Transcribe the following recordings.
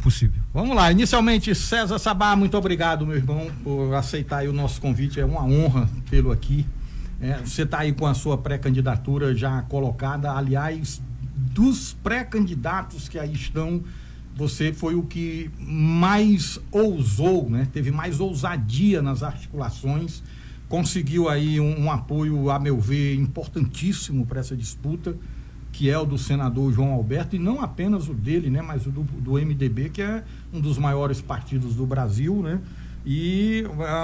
possível. Vamos lá, inicialmente, César Sabá, muito obrigado, meu irmão, por aceitar aí o nosso convite, é uma honra tê-lo aqui. Você está aí com a sua pré-candidatura já colocada, aliás, dos pré-candidatos que aí estão, você foi o que mais ousou, né? Teve mais ousadia nas articulações, conseguiu aí um apoio, a meu ver, importantíssimo para essa disputa, que é o do senador João Alberto, e não apenas o dele, né, mas o do MDB, que é um dos maiores partidos do Brasil, né?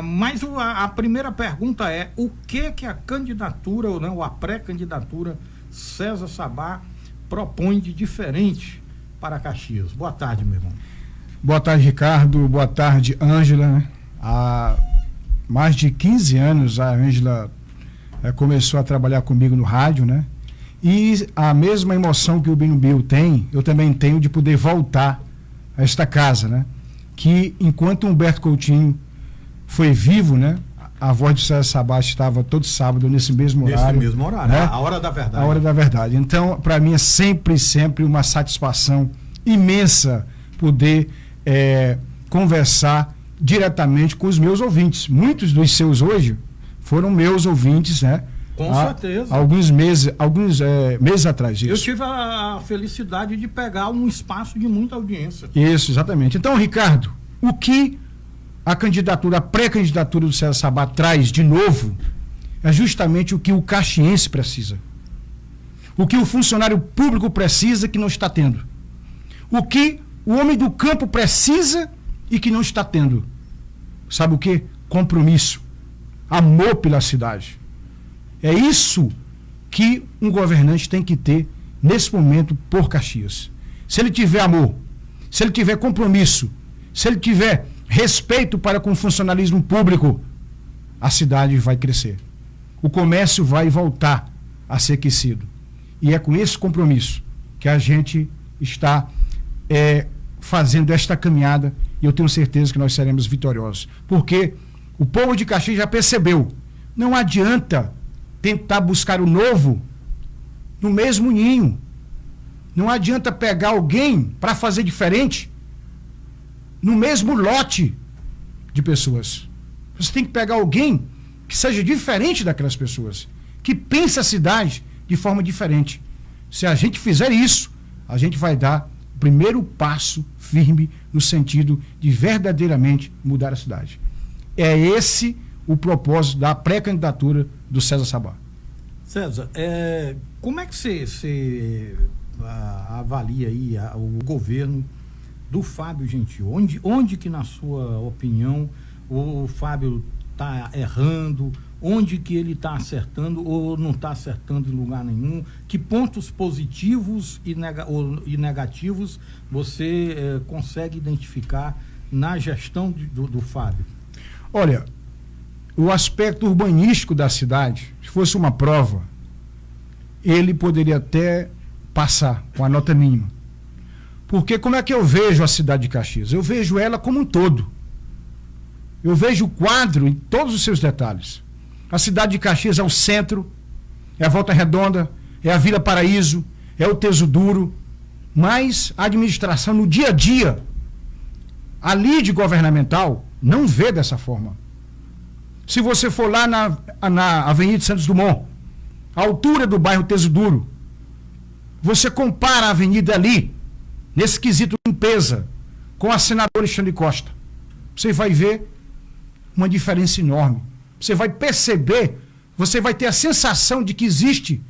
Mas a primeira pergunta é: o que a candidatura, ou não, a pré-candidatura César Sabá propõe de diferente para Caxias? Boa tarde, meu irmão. Boa tarde, Ricardo. Boa tarde, Ângela. Há mais de 15 anos a Ângela começou a trabalhar comigo no rádio, né? E a mesma emoção que o Bino Bill tem, eu também tenho de poder voltar a esta casa, né? Que enquanto Humberto Coutinho foi vivo, né? A voz de César Sabá estava todo sábado nesse mesmo horário. Nesse mesmo horário, né? A hora da verdade. A hora da verdade. Então, para mim é sempre uma satisfação imensa poder conversar diretamente com os meus ouvintes. Muitos dos seus hoje foram meus ouvintes, né? Com certeza. Alguns meses atrás. Isso. Eu tive a felicidade de pegar um espaço de muita audiência. Isso, exatamente. Então, Ricardo, o que a pré-candidatura do César Sabá traz de novo é justamente o que o caxiense precisa. O que o funcionário público precisa que não está tendo. O que o homem do campo precisa e que não está tendo. Sabe o quê? Compromisso. Amor pela cidade. É isso que um governante tem que ter nesse momento por Caxias. Se ele tiver amor, se ele tiver compromisso, se ele tiver respeito para com o funcionalismo público, a cidade vai crescer. O comércio vai voltar a ser aquecido. E é com esse compromisso que a gente está fazendo esta caminhada, e eu tenho certeza que nós seremos vitoriosos. Porque o povo de Caxias já percebeu, não adianta tentar buscar o novo no mesmo ninho. Não adianta pegar alguém para fazer diferente no mesmo lote de pessoas. Você tem que pegar alguém que seja diferente daquelas pessoas, que pense a cidade de forma diferente. Se a gente fizer isso, a gente vai dar o primeiro passo firme no sentido de verdadeiramente mudar a cidade. É esse o propósito da pré-candidatura do César Sabá. César, como é que você avalia aí o governo do Fábio Gentil? Onde que, na sua opinião, o Fábio está errando? Onde que ele está acertando ou não está acertando em lugar nenhum? Que pontos positivos e negativos você consegue identificar na gestão do Fábio? Olha, o aspecto urbanístico da cidade, se fosse uma prova, ele poderia até passar com a nota mínima. Porque como é que eu vejo a cidade de Caxias? Eu vejo ela como um todo. Eu vejo o quadro em todos os seus detalhes. A cidade de Caxias é o centro, é a Volta Redonda, é a Vila Paraíso, é o Teso Duro, mas a administração no dia a dia, a lide governamental, não vê dessa forma. Se você for lá na Avenida Santos Dumont, a altura do bairro Teso Duro, você compara a avenida ali, nesse quesito limpeza, com a senadora Alexandre Costa. Você vai ver uma diferença enorme. Você vai perceber, você vai ter a sensação de que existe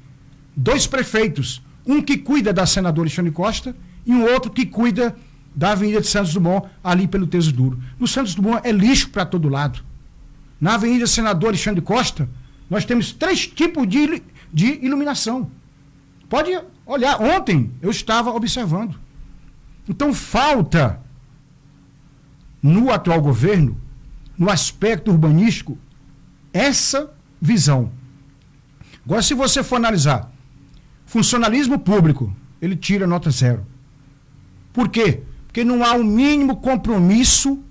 dois prefeitos. Um que cuida da senadora Alexandre Costa e um outro que cuida da Avenida de Santos Dumont, ali pelo Teso Duro. No Santos Dumont é lixo para todo lado. Na Avenida Senador Alexandre Costa, nós temos 3 tipos de iluminação. Pode olhar, ontem eu estava observando. Então falta, no atual governo, no aspecto urbanístico, essa visão. Agora, se você for analisar, funcionalismo público, ele tira nota 0. Por quê? Porque não há o mínimo compromisso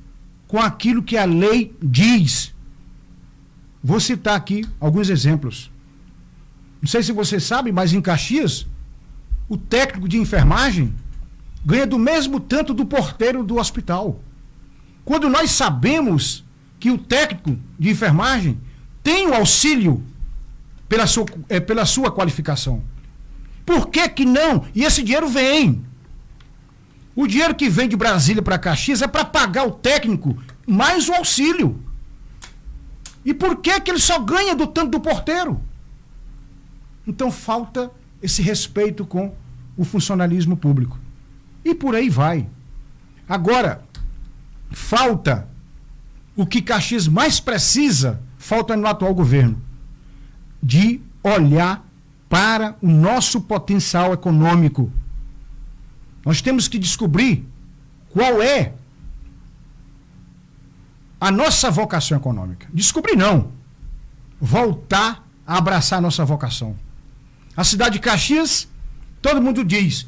com aquilo que a lei diz. Vou citar aqui alguns exemplos. Não sei se você sabe, mas em Caxias, o técnico de enfermagem, ganha do mesmo tanto do porteiro do hospital. Quando nós sabemos que o técnico de enfermagem tem o auxílio pela sua qualificação. Por que que não? E esse dinheiro vem. O dinheiro que vem de Brasília para Caxias é para pagar o técnico mais o auxílio. E por que que ele só ganha do tanto do porteiro? Então falta esse respeito com o funcionalismo público. E por aí vai. Agora, falta o que Caxias mais precisa, falta no atual governo, de olhar para o nosso potencial econômico. Nós temos que descobrir qual é a nossa vocação econômica. Descobrir não. Voltar a abraçar a nossa vocação. A cidade de Caxias, todo mundo diz,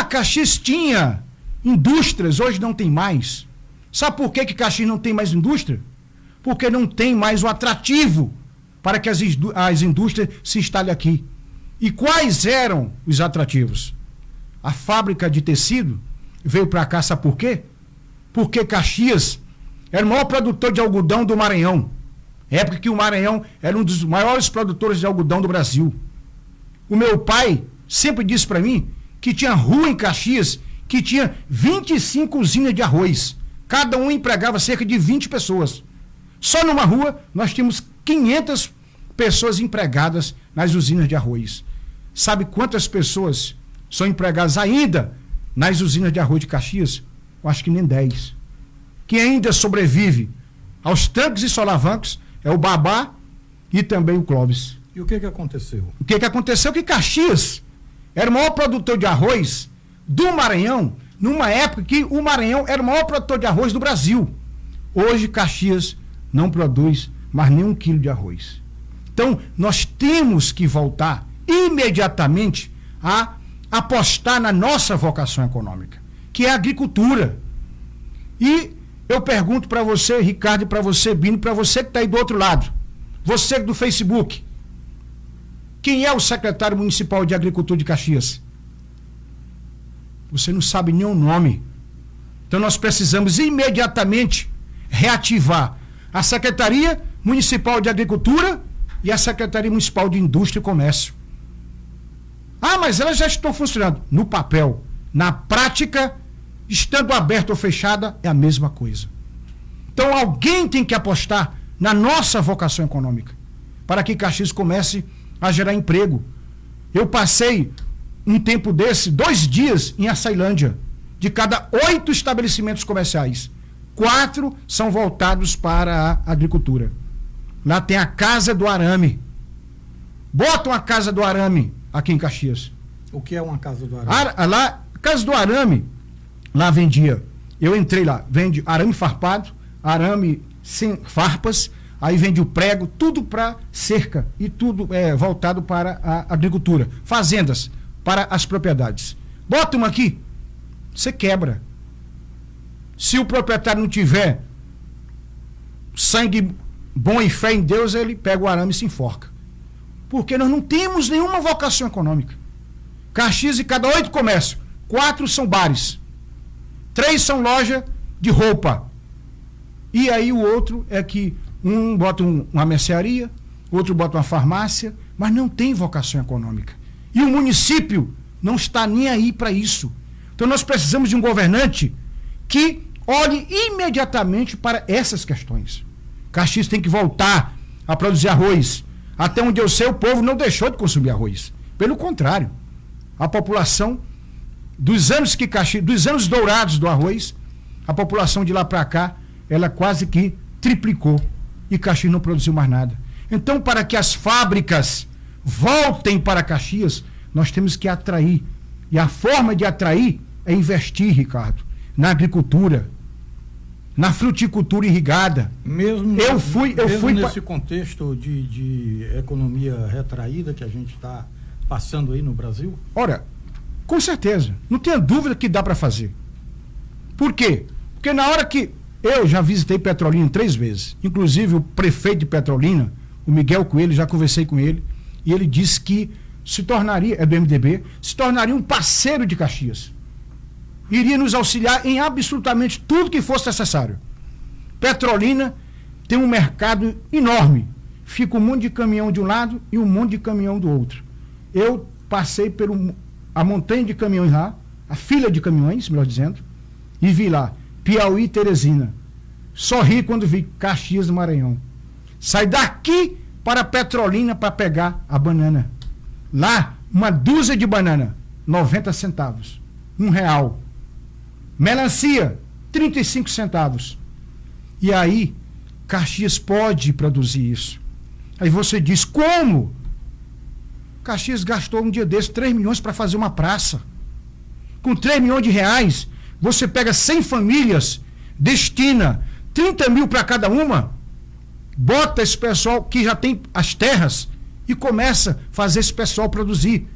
Caxias tinha indústrias, hoje não tem mais. Sabe por que Caxias não tem mais indústria? Porque não tem mais o atrativo para que as indústrias se instalem aqui. E quais eram os atrativos? A fábrica de tecido veio para cá, sabe por quê? Porque Caxias era o maior produtor de algodão do Maranhão. Época que o Maranhão era um dos maiores produtores de algodão do Brasil. O meu pai sempre disse para mim que tinha rua em Caxias que tinha 25 usinas de arroz. Cada um empregava cerca de 20 pessoas. Só numa rua nós tínhamos 500 pessoas empregadas nas usinas de arroz. Sabe quantas pessoas são empregadas ainda nas usinas de arroz de Caxias? Eu acho que nem 10. Quem ainda sobrevive aos tanques e solavancos é o Babá e também o Clóvis. E o que aconteceu? O que aconteceu é que Caxias era o maior produtor de arroz do Maranhão, numa época que o Maranhão era o maior produtor de arroz do Brasil. Hoje Caxias não produz mais nem 1 quilo de arroz. Então, nós temos que voltar imediatamente a apostar na nossa vocação econômica, que é a agricultura. E eu pergunto para você, Ricardo, e para você, Bino, para você que está aí do outro lado, você do Facebook, quem é o secretário municipal de Agricultura de Caxias? Você não sabe nem o nome. Então nós precisamos imediatamente reativar a Secretaria Municipal de Agricultura e a Secretaria Municipal de Indústria e Comércio. Mas elas já estão funcionando. No papel. Na prática, estando aberta ou fechada, é a mesma coisa. Então alguém tem que apostar na nossa vocação econômica para que Caxias comece a gerar emprego. Eu passei um tempo desse, 2 dias em Açailândia. De cada 8 estabelecimentos comerciais, 4 são voltados para a agricultura. Lá tem a Casa do Arame. Botam a Casa do Arame aqui em Caxias. O que é uma Casa do Arame? Lá, Casa do Arame, lá vendia. Eu entrei lá, vende arame farpado, arame sem farpas, aí vende o prego, tudo para cerca e tudo voltado para a agricultura. Fazendas para as propriedades. Bota uma aqui, você quebra. Se o proprietário não tiver sangue bom e fé em Deus, ele pega o arame e se enforca. Porque nós não temos nenhuma vocação econômica. Caxias, e cada 8 comércios, 4 são bares, 3 são loja de roupa. E aí o outro é que um bota uma mercearia, outro bota uma farmácia, mas não tem vocação econômica. E o município não está nem aí para isso. Então nós precisamos de um governante que olhe imediatamente para essas questões. Caxias tem que voltar a produzir arroz. Até onde eu sei, o povo não deixou de consumir arroz. Pelo contrário, a população dos anos dourados do arroz, a população de lá para cá, ela quase que triplicou e Caxias não produziu mais nada. Então, para que as fábricas voltem para Caxias, nós temos que atrair. E a forma de atrair é investir, Ricardo, na agricultura, na fruticultura irrigada. Mesmo nesse contexto de economia retraída que a gente está passando aí no Brasil? Ora, com certeza, não tenha dúvida que dá para fazer. Por quê? Porque na hora que eu já visitei Petrolina 3 vezes, inclusive o prefeito de Petrolina, o Miguel Coelho, já conversei com ele, e ele disse que se tornaria, é do MDB, se tornaria um parceiro de Caxias. iria nos auxiliar em absolutamente tudo que fosse necessário. Petrolina tem um mercado enorme. Fica um monte de caminhão de um lado e um monte de caminhão do outro. Eu passei a montanha de caminhões lá, a fila de caminhões, melhor dizendo, e vi lá, Piauí e Teresina. Sorri quando vi Caxias do Maranhão. Sai daqui para Petrolina para pegar a banana. Lá, uma dúzia de banana, 90 centavos. R$1. Melancia, 35 centavos. E aí, Caxias pode produzir isso. Aí você diz, como? Caxias gastou um dia desse 3 milhões para fazer uma praça. Com 3 milhões de reais, você pega 100 famílias, destina 30 mil para cada uma, bota esse pessoal que já tem as terras e começa a fazer esse pessoal produzir.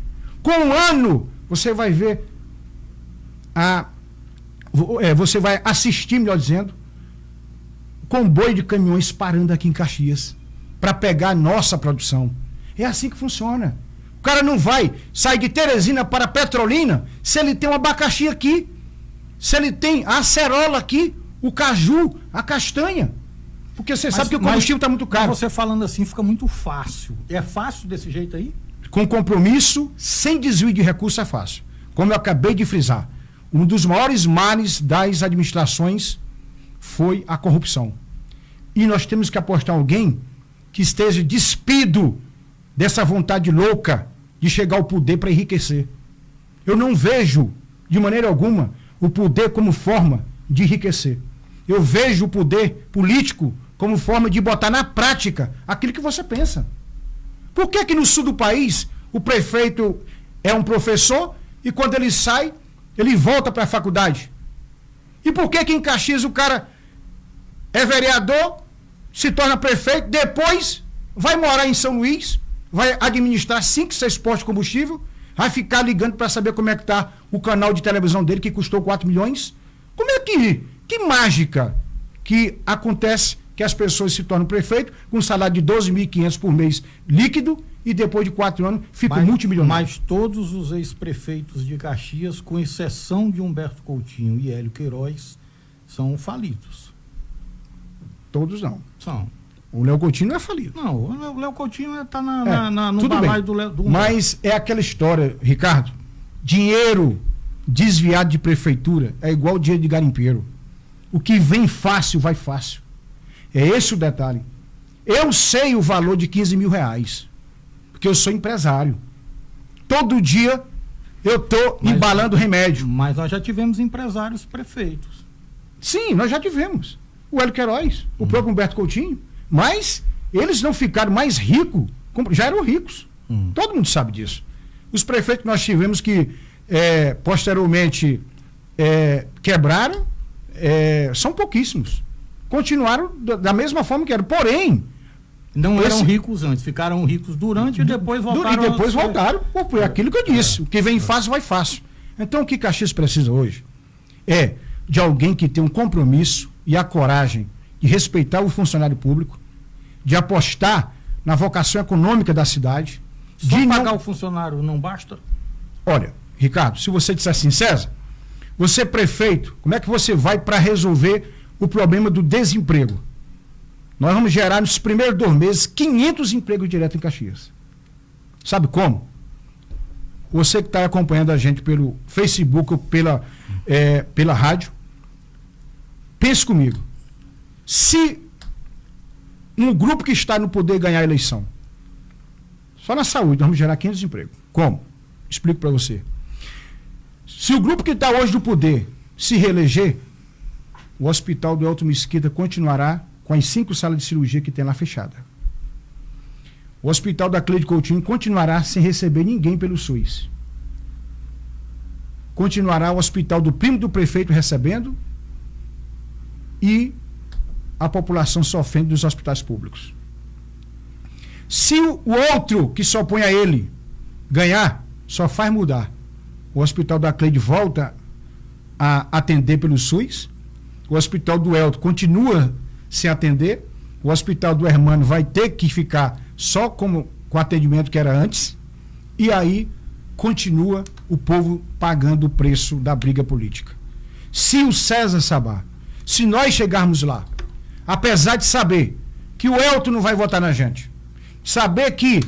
Com um ano, você vai ver, você vai assistir, melhor dizendo, comboio de caminhões parando aqui em Caxias para pegar a nossa produção. É assim que funciona. O cara não vai sair de Teresina para Petrolina se ele tem um abacaxi aqui, se ele tem a acerola aqui, o caju, a castanha. Porque você sabe que o combustível está muito caro. Você falando assim fica muito fácil. É fácil desse jeito aí? Com compromisso, sem desvio de recurso é fácil. Como eu acabei de frisar, um dos maiores males das administrações foi a corrupção. E nós temos que apostar alguém que esteja despido dessa vontade louca de chegar ao poder para enriquecer. Eu não vejo, de maneira alguma, o poder como forma de enriquecer. Eu vejo o poder político como forma de botar na prática aquilo que você pensa. Por que que no sul do país o prefeito é um professor e quando ele sai, ele volta para a faculdade? E por que que em Caxias o cara é vereador, se torna prefeito, depois vai morar em São Luís, vai administrar 5, 6 postos de combustível, vai ficar ligando para saber como é que está o canal de televisão dele, que custou 4 milhões? Como é que mágica que acontece que as pessoas se tornam prefeito com um salário de 12.500 por mês líquido e depois de 4 anos ficam multimilionários? Mas todos os ex-prefeitos de Caxias, com exceção de Humberto Coutinho e Hélio Queiroz, são falidos. Todos não. São. O Léo Coutinho não é falido. Não, o Léo Coutinho está no balaio do Humberto. Mas é aquela história, Ricardo, dinheiro desviado de prefeitura é igual dinheiro de garimpeiro. O que vem fácil, vai fácil. É esse o detalhe. Eu sei o valor de 15 mil reais, porque eu sou empresário. Todo dia eu estou embalando remédio. Mas nós já tivemos empresários prefeitos. Sim, nós já tivemos. O Hélio Queiroz, o próprio Humberto Coutinho. Mas eles não ficaram mais ricos, já eram ricos. Todo mundo sabe disso. Os prefeitos que nós tivemos que posteriormente quebraram, são pouquíslos. Continuaram da mesma forma que eram. Porém, não eram ricos antes, ficaram ricos durante e depois voltaram. E depois voltaram por aquilo que eu disse. O que vem fácil, vai fácil. Então, o que Caxias precisa hoje é de alguém que tenha um compromisso e a coragem de respeitar o funcionário público, de apostar na vocação econômica da cidade. Só de pagar o funcionário não basta? Olha, Ricardo, se você disser assim, César, você é prefeito, como é que você vai para resolver o problema do desemprego? Nós vamos gerar nos primeiros 2 meses 500 empregos diretos em Caxias. Sabe como? Você que está acompanhando a gente pelo Facebook ou pela rádio, pense comigo. Se um grupo que está no poder ganhar a eleição, só na saúde, nós vamos gerar 500 empregos. Como? Explico para você. Se o grupo que está hoje no poder se reeleger, o hospital do Elton Mesquita continuará com as 5 salas de cirurgia que tem lá fechada. O hospital da Cleide Coutinho continuará sem receber ninguém pelo SUS. Continuará o hospital do primo do prefeito recebendo e a população sofrendo dos hospitais públicos. Se o outro que se opõe a ele ganhar, só faz mudar. O hospital da Cleide volta a atender pelo SUS, o hospital do Elton continua sem atender, o hospital do Hermano vai ter que ficar só com o atendimento que era antes, e aí continua o povo pagando o preço da briga política. Se o César Sabá, se nós chegarmos lá, apesar de saber que o Elton não vai votar na gente, saber que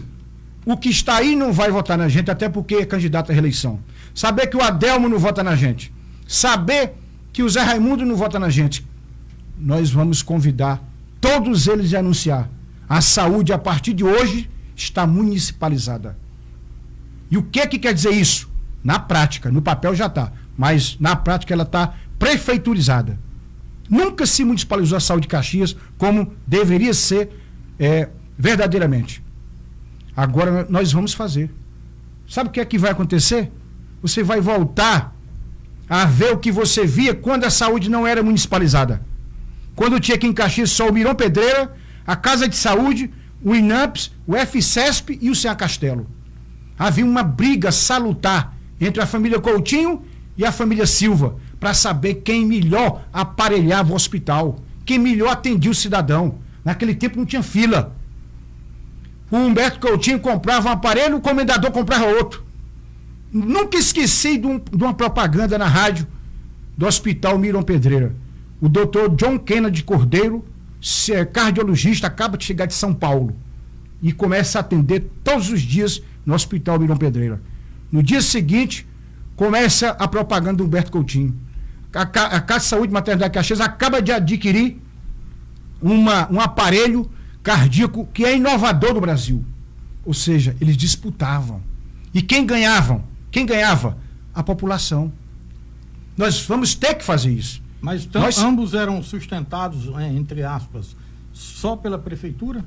o que está aí não vai votar na gente, até porque é candidato à reeleição, saber que o Adelmo não vota na gente, saber que o Zé Raimundo não vota na gente, nós vamos convidar todos eles a anunciar: a saúde a partir de hoje está municipalizada. E o que quer dizer isso? Na prática, no papel já está, mas na prática ela está prefeiturizada. Nunca se municipalizou a saúde de Caxias como deveria ser verdadeiramente. Agora nós vamos fazer. Sabe o que vai acontecer? Você vai voltar a ver o que você via quando a saúde não era municipalizada. Quando tinha aqui em Caxias só o Mirão Pedreira, a Casa de Saúde, o INAMPS, o FCESP e o CA Castelo. Havia uma briga salutar entre a família Coutinho e a família Silva para saber quem melhor aparelhava o hospital, quem melhor atendia o cidadão. Naquele tempo não tinha fila. O Humberto Coutinho comprava um aparelho, o comendador comprava outro. Nunca esqueci de uma propaganda na rádio do Hospital Mirão Pedreira. O doutor John Kennedy Cordeiro, cardiologista, acaba de chegar de São Paulo e começa a atender todos os dias no Hospital Mirão Pedreira. No dia seguinte, começa a propaganda do Humberto Coutinho. A Casa de Saúde Maternidade Caxias acaba de adquirir um aparelho cardíaco que é inovador do Brasil. Ou seja, eles disputavam. E quem ganhava? A população. Nós vamos ter que fazer isso. Mas ambos eram sustentados, entre aspas, só pela prefeitura?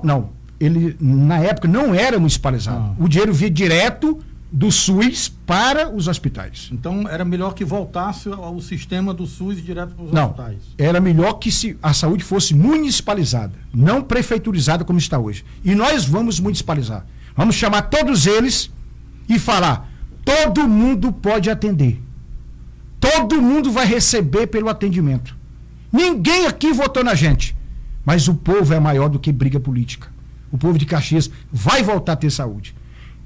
Não. Ele, na época, não era municipalizado. O dinheiro vinha direto do SUS para os hospitais. Então, era melhor que voltasse ao sistema do SUS direto para os hospitais? Não, era melhor que a saúde fosse municipalizada, não prefeiturizada como está hoje. E nós vamos municipalizar. Vamos chamar todos eles e falar: todo mundo pode atender. Todo mundo vai receber pelo atendimento. Ninguém aqui votou na gente. Mas o povo é maior do que briga política. O povo de Caxias vai voltar a ter saúde.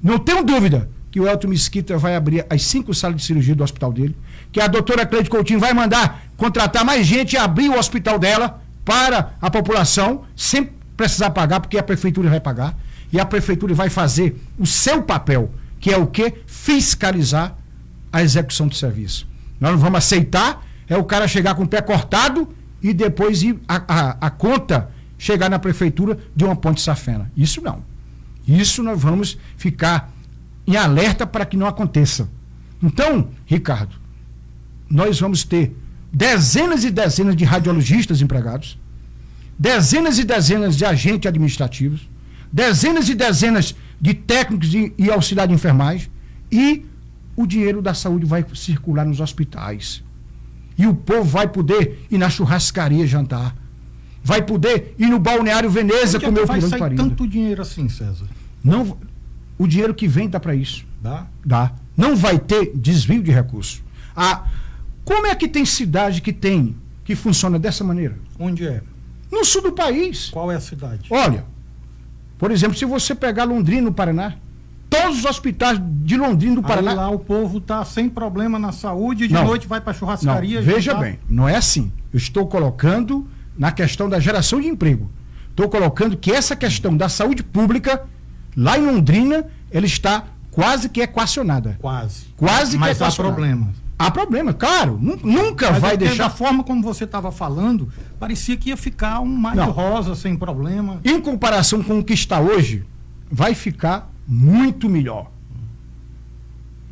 Não tenho dúvida que o Elton Mesquita vai abrir as 5 salas de cirurgia do hospital dele, que a doutora Cleide Coutinho vai mandar contratar mais gente e abrir o hospital dela para a população, sem precisar pagar, porque a prefeitura vai pagar. E a prefeitura vai fazer o seu papel, que é o quê? Fiscalizar a execução do serviço. Nós não vamos aceitar o cara chegar com o pé cortado e depois ir a conta chegar na prefeitura de uma ponte safena. Isso não. Isso nós vamos ficar em alerta para que não aconteça. Então, Ricardo, nós vamos ter dezenas e dezenas de radiologistas empregados, dezenas e dezenas de agentes administrativos, dezenas e dezenas de técnicos e auxiliares de enfermagem, e o dinheiro da saúde vai circular nos hospitais. E o povo vai poder ir na churrascaria jantar. Vai poder ir no Balneário Veneza comer o pirão de farinha. Vai sair tanto dinheiro assim, César? Não, o dinheiro que vem dá para isso. Dá. Não vai ter desvio de recursos. Como é que tem cidade que funciona dessa maneira? Onde é? No sul do país. Qual é a cidade? Olha, por exemplo, se você pegar Londrina, no Paraná, todos os hospitais de Londrina, do Paraná... Aí lá o povo está sem problema na saúde, de noite vai para a churrascaria... Não, veja bem, não é assim. Eu estou colocando na questão da geração de emprego. Estou colocando que essa questão da saúde pública, lá em Londrina, ela está quase que equacionada. Quase que equacionada. Mas há problemas. Há problema, claro. Nunca vai deixar... Da forma como você estava falando, parecia que ia ficar um mar de rosa, sem problema. Em comparação com o que está hoje, vai ficar muito melhor.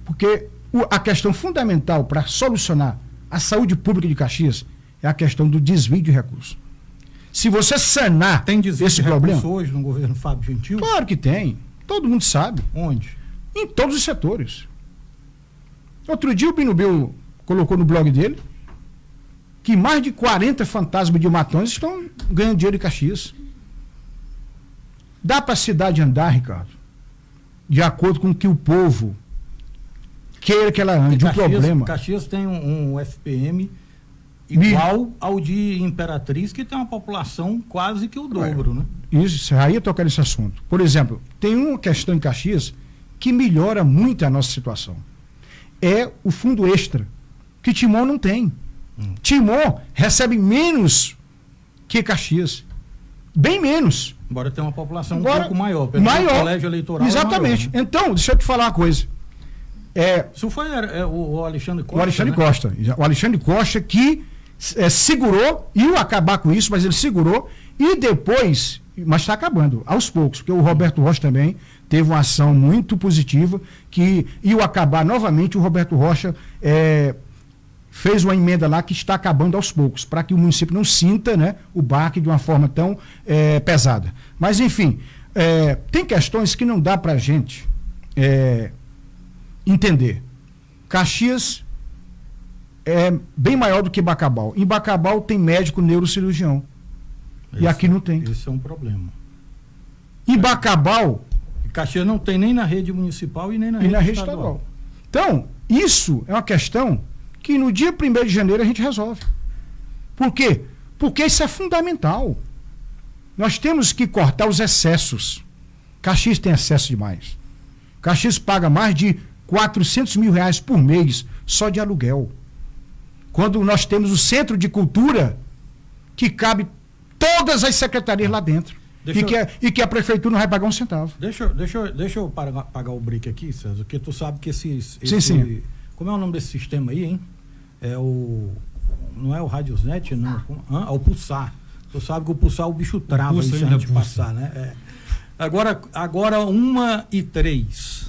Porque a questão fundamental para solucionar a saúde pública de Caxias é a questão do desvio de recursos. Se você sanar esse problema hoje no governo Fábio Gentil? Claro que tem. Todo mundo sabe. Onde? Em todos os setores. Outro dia o Binubil colocou no blog dele que mais de 40 fantasmas de matões estão ganhando dinheiro em Caxias. Dá para a cidade andar, Ricardo, de acordo com o que o povo queira que ela ande. O problema... Caxias tem um FPM igual ao de Imperatriz, que tem uma população quase que o dobro, né? Isso, aí eu tocar nesse assunto. Por exemplo, tem uma questão em Caxias que melhora muito a nossa situação. É o fundo extra que Timon não tem. Timon recebe menos que Caxias. Bem menos. Embora tenha uma população um pouco maior. Pelo colégio eleitoral. Exatamente. É maior, né? Então, deixa eu te falar uma coisa. Isso foi o Alexandre Costa. O Alexandre Costa. O Alexandre Costa que segurou, ia acabar com isso, mas ele segurou e depois, mas está acabando, aos poucos, porque o Roberto Rocha também teve uma ação muito positiva, que ia acabar novamente. O Roberto Rocha fez uma emenda lá que está acabando aos poucos, para que o município não sinta, né, o baque de uma forma tão pesada. Mas, enfim, tem questões que não dá para a gente entender. Caxias é bem maior do que Bacabal. Em Bacabal tem médico neurocirurgião. E aqui não tem. Esse é um problema. Em Bacabal... Caxias não tem nem na rede municipal e nem na rede estadual. Então, isso é uma questão que no dia 1º de janeiro a gente resolve. Por quê? Porque isso é fundamental. Nós temos que cortar os excessos. Caxias tem excesso demais. Caxias paga mais de R$400 mil por mês só de aluguel. Quando nós temos o Centro de Cultura, que cabe todas as secretarias lá dentro. E que a prefeitura não vai pagar um centavo. Deixa eu pagar o break aqui, César, porque tu sabe que sim. Como é o nome desse sistema aí, hein? Não é o Radiosnet, não. É o Pulsar. Tu sabe que o Pulsar o bicho trava aí se a gente passar, né? Agora 1h03.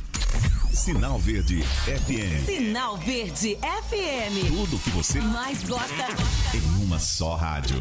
Sinal Verde FM. Sinal Verde FM. Tudo que você mais gosta em uma só rádio.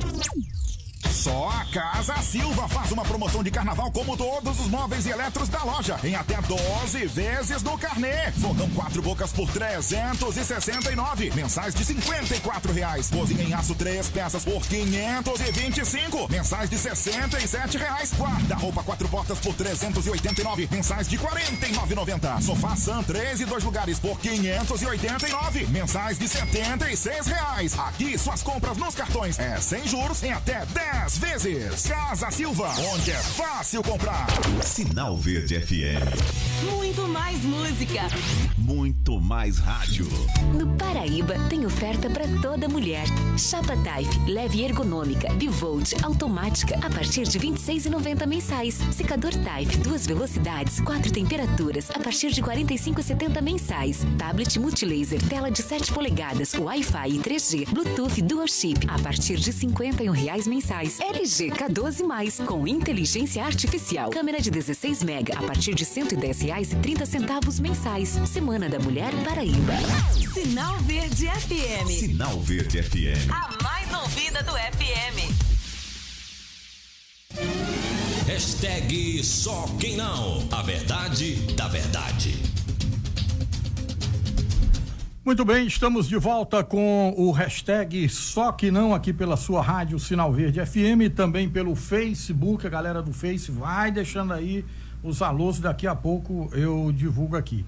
Só a Casa Silva faz uma promoção de carnaval como todos os móveis e eletros da loja, em até 12 vezes no carnê. Fogão 4 bocas por R$369, mensais de R$54. Cozinha em aço 3 peças por R$525, mensais de R$67. Guarda-roupa 4 portas por R$389, mensais de R$49,90. Sofá Sam 3 e 2 lugares por R$589, mensais de R$76. Aqui suas compras nos cartões sem juros em até 10 vezes. Casa Silva, onde é fácil comprar. Sinal Verde FM. Muito mais música. Muito mais rádio. No Paraíba tem oferta para toda mulher. Chapa Taif, leve e ergonômica, bivolt, automática, a partir de R$26,90 mensais. Secador Taif, 2 velocidades, 4 temperaturas, a partir de R$45,70 mensais. Tablet multilaser, tela de 7 polegadas, Wi-Fi e 3G, Bluetooth Dual Chip, a partir de R$51 mensais. LG K12+, com inteligência artificial. Câmera de 16 mega, a partir de R$110,30 mensais. Semana da Mulher Paraíba. Sinal Verde FM. Sinal Verde FM. A mais ouvida do FM. Hashtag Só Quem Não. A verdade da verdade. Muito bem, estamos de volta com o hashtag Só Que Não aqui pela sua rádio Sinal Verde FM e também pelo Facebook. A galera do Face vai deixando aí os alôs, daqui a pouco eu divulgo aqui.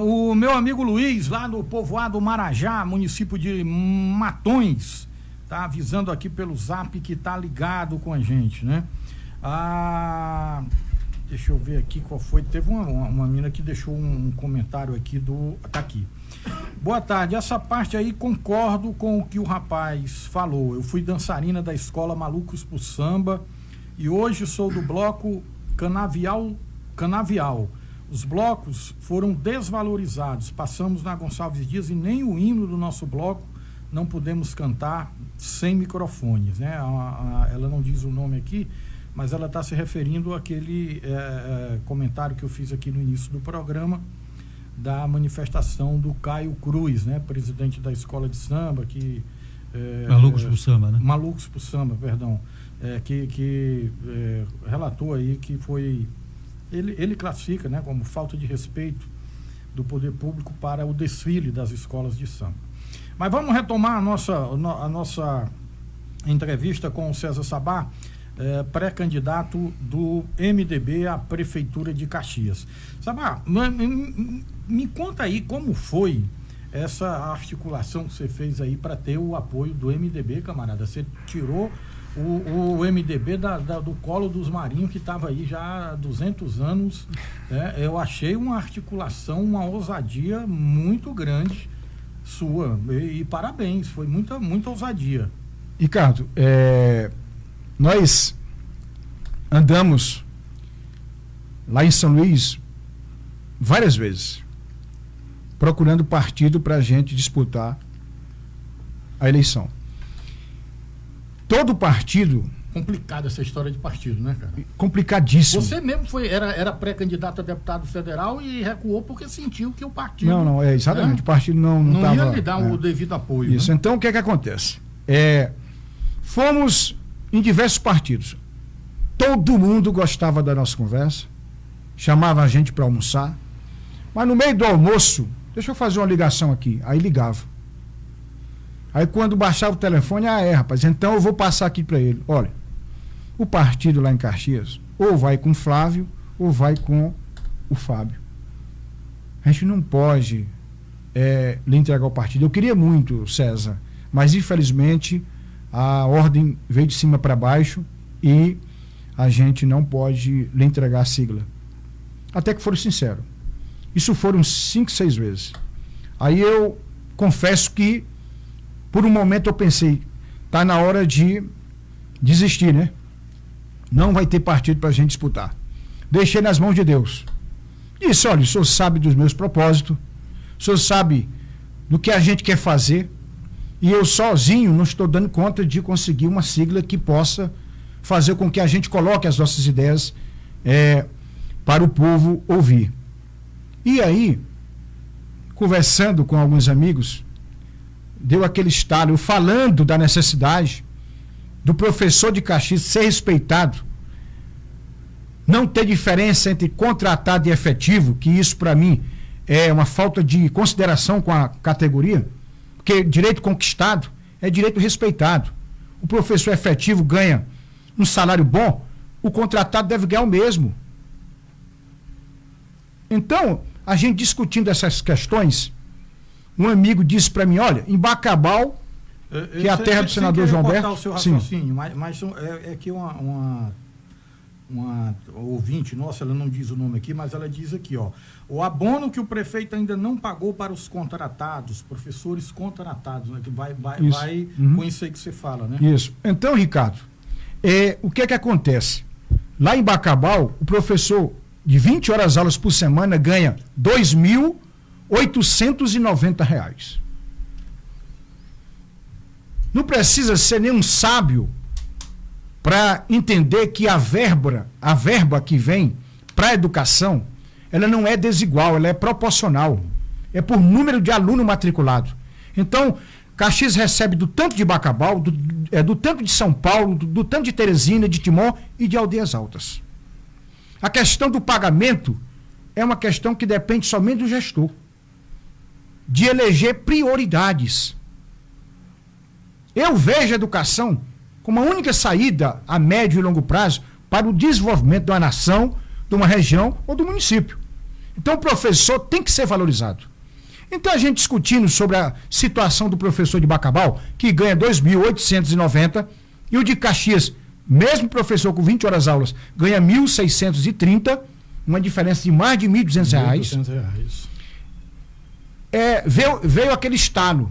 O meu amigo Luiz, lá do povoado Marajá, município de Matões, tá avisando aqui pelo Zap que tá ligado com a gente, né? Deixa eu ver aqui qual foi. Teve uma menina que deixou um comentário aqui tá aqui. Boa tarde, essa parte aí concordo com o que o rapaz falou. Eu fui dançarina da escola Malucos pro Samba e hoje sou do bloco Canavial. Os blocos foram desvalorizados. Passamos na Gonçalves Dias e nem o hino do nosso bloco não pudemos cantar sem microfones, né? Ela não diz o nome aqui, mas ela está se referindo àquele comentário que eu fiz aqui no início do programa, da manifestação do Caio Cruz, né? Presidente da escola de samba, que... Malucos pro Samba, né? Malucos pro Samba, perdão. Que relatou aí que foi... Ele classifica, né, como falta de respeito do poder público para o desfile das escolas de samba. Mas vamos retomar a nossa entrevista com o César Sabá, pré-candidato do MDB à Prefeitura de Caxias. Sabá, me conta aí como foi essa articulação que você fez aí para ter o apoio do MDB, camarada. Você tirou o MDB do colo dos Marinhos, que estava aí já há 200 anos. Eu achei uma articulação, uma ousadia muito grande Sua, e parabéns, foi muita ousadia. Ricardo, nós andamos lá em São Luís várias vezes, procurando partido para a gente disputar a eleição. Todo partido... Complicada essa história de partido, né, cara? Complicadíssimo. Você mesmo era pré-candidato a deputado federal e recuou porque sentiu que o partido... Não, exatamente, o partido não tava, ia lhe dar o devido apoio. Isso, né? Então o que é que acontece? Fomos em diversos partidos. Todo mundo gostava da nossa conversa, chamava a gente para almoçar, mas no meio do almoço, deixa eu fazer uma ligação aqui, aí ligava. Aí quando baixava o telefone, rapaz, então eu vou passar aqui para ele. Olha, o partido lá em Caxias, ou vai com o Flávio, ou vai com o Fábio. A gente não pode lhe entregar o partido. Eu queria muito, César, mas infelizmente a ordem veio de cima para baixo e a gente não pode lhe entregar a sigla. Até que foram sinceros. Isso foram 5, 6 vezes. Aí eu confesso que por um momento eu pensei, tá na hora de desistir, né? Não vai ter partido para a gente disputar. Deixei nas mãos de Deus. Disse, olha, o senhor sabe dos meus propósitos, o senhor sabe do que a gente quer fazer, e eu sozinho não estou dando conta de conseguir uma sigla que possa fazer com que a gente coloque as nossas ideias para o povo ouvir. E aí, conversando com alguns amigos, deu aquele estalo, falando da necessidade do professor de Caxias ser respeitado, não ter diferença entre contratado e efetivo, que isso para mim é uma falta de consideração com a categoria, porque direito conquistado é direito respeitado. O professor efetivo ganha um salário bom, o contratado deve ganhar o mesmo. Então, a gente discutindo essas questões, um amigo disse para mim, olha, em Bacabal, que é a terra do senador João Berto... o seu raciocínio, mas é que uma ouvinte nossa, ela não diz o nome aqui, mas ela diz aqui, ó, o abono que o prefeito ainda não pagou para os contratados, professores contratados, né, que vai com isso aí que você fala, né? Isso. Então, Ricardo, o que é que acontece? Lá em Bacabal, o professor de 20 horas aulas por semana ganha R$2.890. Não precisa ser nenhum sábio para entender que a verba que vem para a educação, ela não é desigual, ela é proporcional. É por número de aluno matriculado. Então, Caxias recebe do tanto de Bacabal, do tanto de São Paulo, do tanto de Teresina, de Timó e de Aldeias Altas. A questão do pagamento é uma questão que depende somente do gestor, de eleger prioridades. Eu vejo a educação como a única saída a médio e longo prazo para o desenvolvimento de uma nação, de uma região ou do município. Então o professor tem que ser valorizado. Então a gente discutindo sobre a situação do professor de Bacabal, que ganha R$2.890, e o de Caxias, mesmo professor com 20 horas aulas, ganha R$1.630, uma diferença de mais de R$1.200. Veio aquele estalo.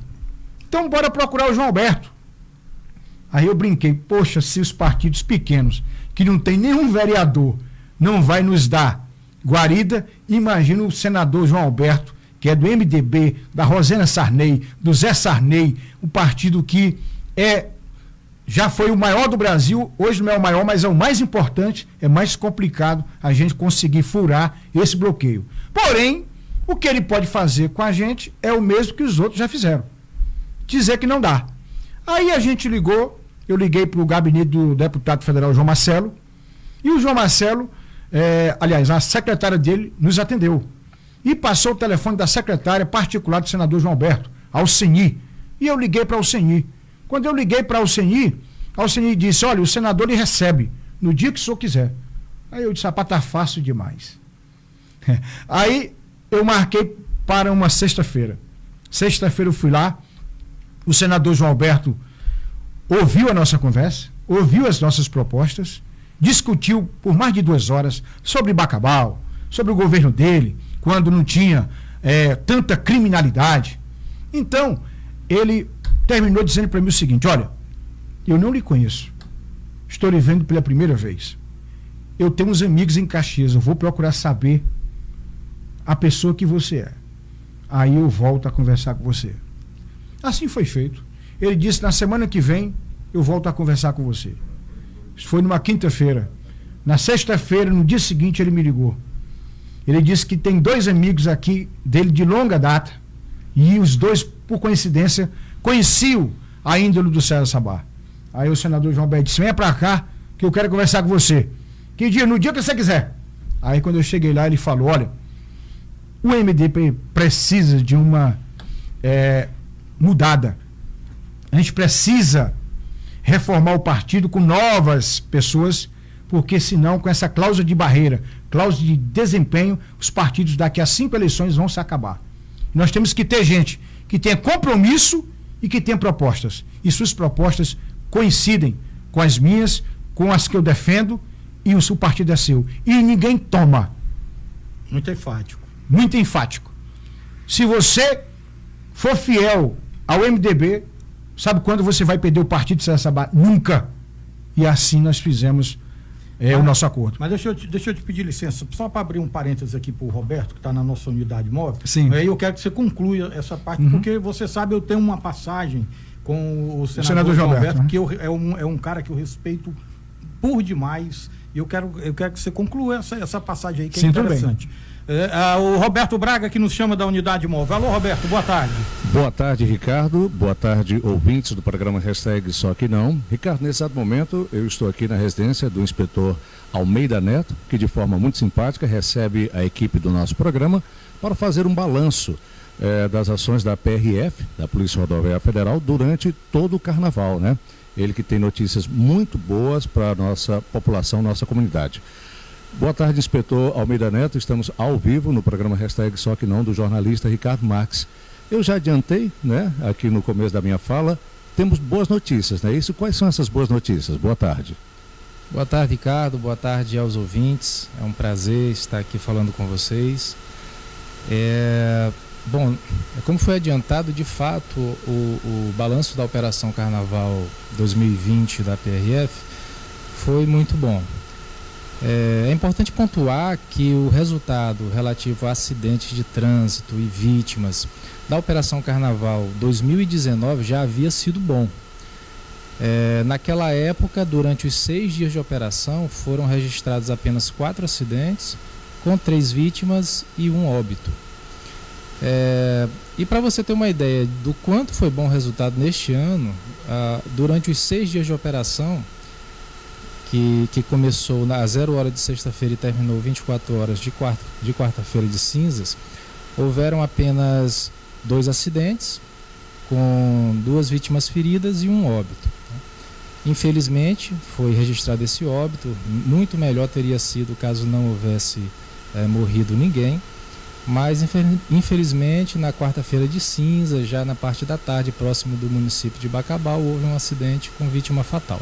Então bora procurar o João Alberto. Aí eu brinquei, poxa, se os partidos pequenos, que não tem nenhum vereador, não vai nos dar guarida, imagina o senador João Alberto, que é do MDB, da Rosena Sarney, do Zé Sarney, um partido que já foi o maior do Brasil, hoje não é o maior, mas é o mais importante, é mais complicado a gente conseguir furar esse bloqueio. Porém, o que ele pode fazer com a gente é o mesmo que os outros já fizeram. Dizer que não dá. Aí a gente ligou, eu liguei para o gabinete do deputado federal João Marcelo, e o João Marcelo, aliás, a secretária dele nos atendeu. E passou o telefone da secretária particular do senador João Alberto, Alceni. E eu liguei para Alceni. Quando eu liguei para Alceni disse, olha, o senador lhe recebe no dia que o senhor quiser. Aí eu disse, rapaz, tá fácil demais. Aí eu marquei para uma sexta-feira. Sexta-feira eu fui lá, o senador João Alberto ouviu a nossa conversa, ouviu as nossas propostas, discutiu por mais de 2 horas sobre Bacabal, sobre o governo dele, quando não tinha tanta criminalidade. Então, ele terminou dizendo para mim o seguinte: olha, eu não lhe conheço, estou lhe vendo pela primeira vez. Eu tenho uns amigos em Caxias, eu vou procurar saber a pessoa que você é. Aí eu volto a conversar com você. Assim foi feito. Ele disse: na semana que vem eu volto a conversar com você. Isso foi numa quinta-feira. Na sexta-feira, no dia seguinte, ele me ligou. Ele disse que tem 2 amigos aqui dele de longa data, e os 2, por coincidência, conheciam a índole do César Sabá. Aí o senador João Alberto disse: venha pra cá que eu quero conversar com você. Que dia? No dia que você quiser. Aí quando eu cheguei lá, ele falou: olha, o MDB precisa de uma mudada. A gente precisa reformar o partido com novas pessoas, porque senão, com essa cláusula de barreira, cláusula de desempenho, os partidos daqui a 5 eleições vão se acabar. Nós temos que ter gente que tenha compromisso e que tenha propostas. E suas propostas coincidem com as minhas, com as que eu defendo, e o partido é seu. E ninguém toma. Muito enfático. Muito enfático. Se você for fiel ao MDB, sabe quando você vai perder o partido de César Sabá? Nunca. E assim nós fizemos o nosso acordo. Mas deixa eu te pedir licença, só para abrir um parênteses aqui para o Roberto, que está na nossa unidade móvel. Sim. Aí eu quero que você conclua essa parte, porque você sabe, eu tenho uma passagem com o senador João Roberto, né? que é um cara que eu respeito por demais, e eu quero que você conclua essa passagem aí, que é interessante. O Roberto Braga, que nos chama da unidade móvel. Alô, Roberto, boa tarde. Boa tarde, Ricardo. Boa tarde, ouvintes do programa Hashtag Só Que Não. Ricardo, nesse exato momento, eu estou aqui na residência do inspetor Almeida Neto, que de forma muito simpática recebe a equipe do nosso programa para fazer um balanço das ações da PRF, da Polícia Rodoviária Federal, durante todo o carnaval, né? Ele que tem notícias muito boas para a nossa população, nossa comunidade. Boa tarde, inspetor Almeida Neto. Estamos ao vivo no programa Hashtag Só Que Não, do jornalista Ricardo Marques. Eu já adiantei, né, aqui no começo da minha fala, temos boas notícias, né? Isso, quais são essas boas notícias? Boa tarde. Boa tarde, Ricardo. Boa tarde aos ouvintes. É um prazer estar aqui falando com vocês. Bom, como foi adiantado, de fato, o balanço da Operação Carnaval 2020 da PRF foi muito bom. É importante pontuar que o resultado relativo a acidentes de trânsito e vítimas da Operação Carnaval 2019 já havia sido bom. Naquela época, durante os 6 dias de operação, foram registrados apenas 4 acidentes, com 3 vítimas e 1 óbito. E para você ter uma ideia do quanto foi bom o resultado neste ano, durante os 6 dias de operação, que começou às 0 hora de sexta-feira e terminou 24 horas de quarta-feira de cinzas, houveram apenas 2 acidentes, com 2 vítimas feridas e 1 óbito. Infelizmente, foi registrado esse óbito. Muito melhor teria sido caso não houvesse morrido ninguém, mas infelizmente na quarta-feira de cinza, já na parte da tarde, próximo do município de Bacabal, houve um acidente com vítima fatal.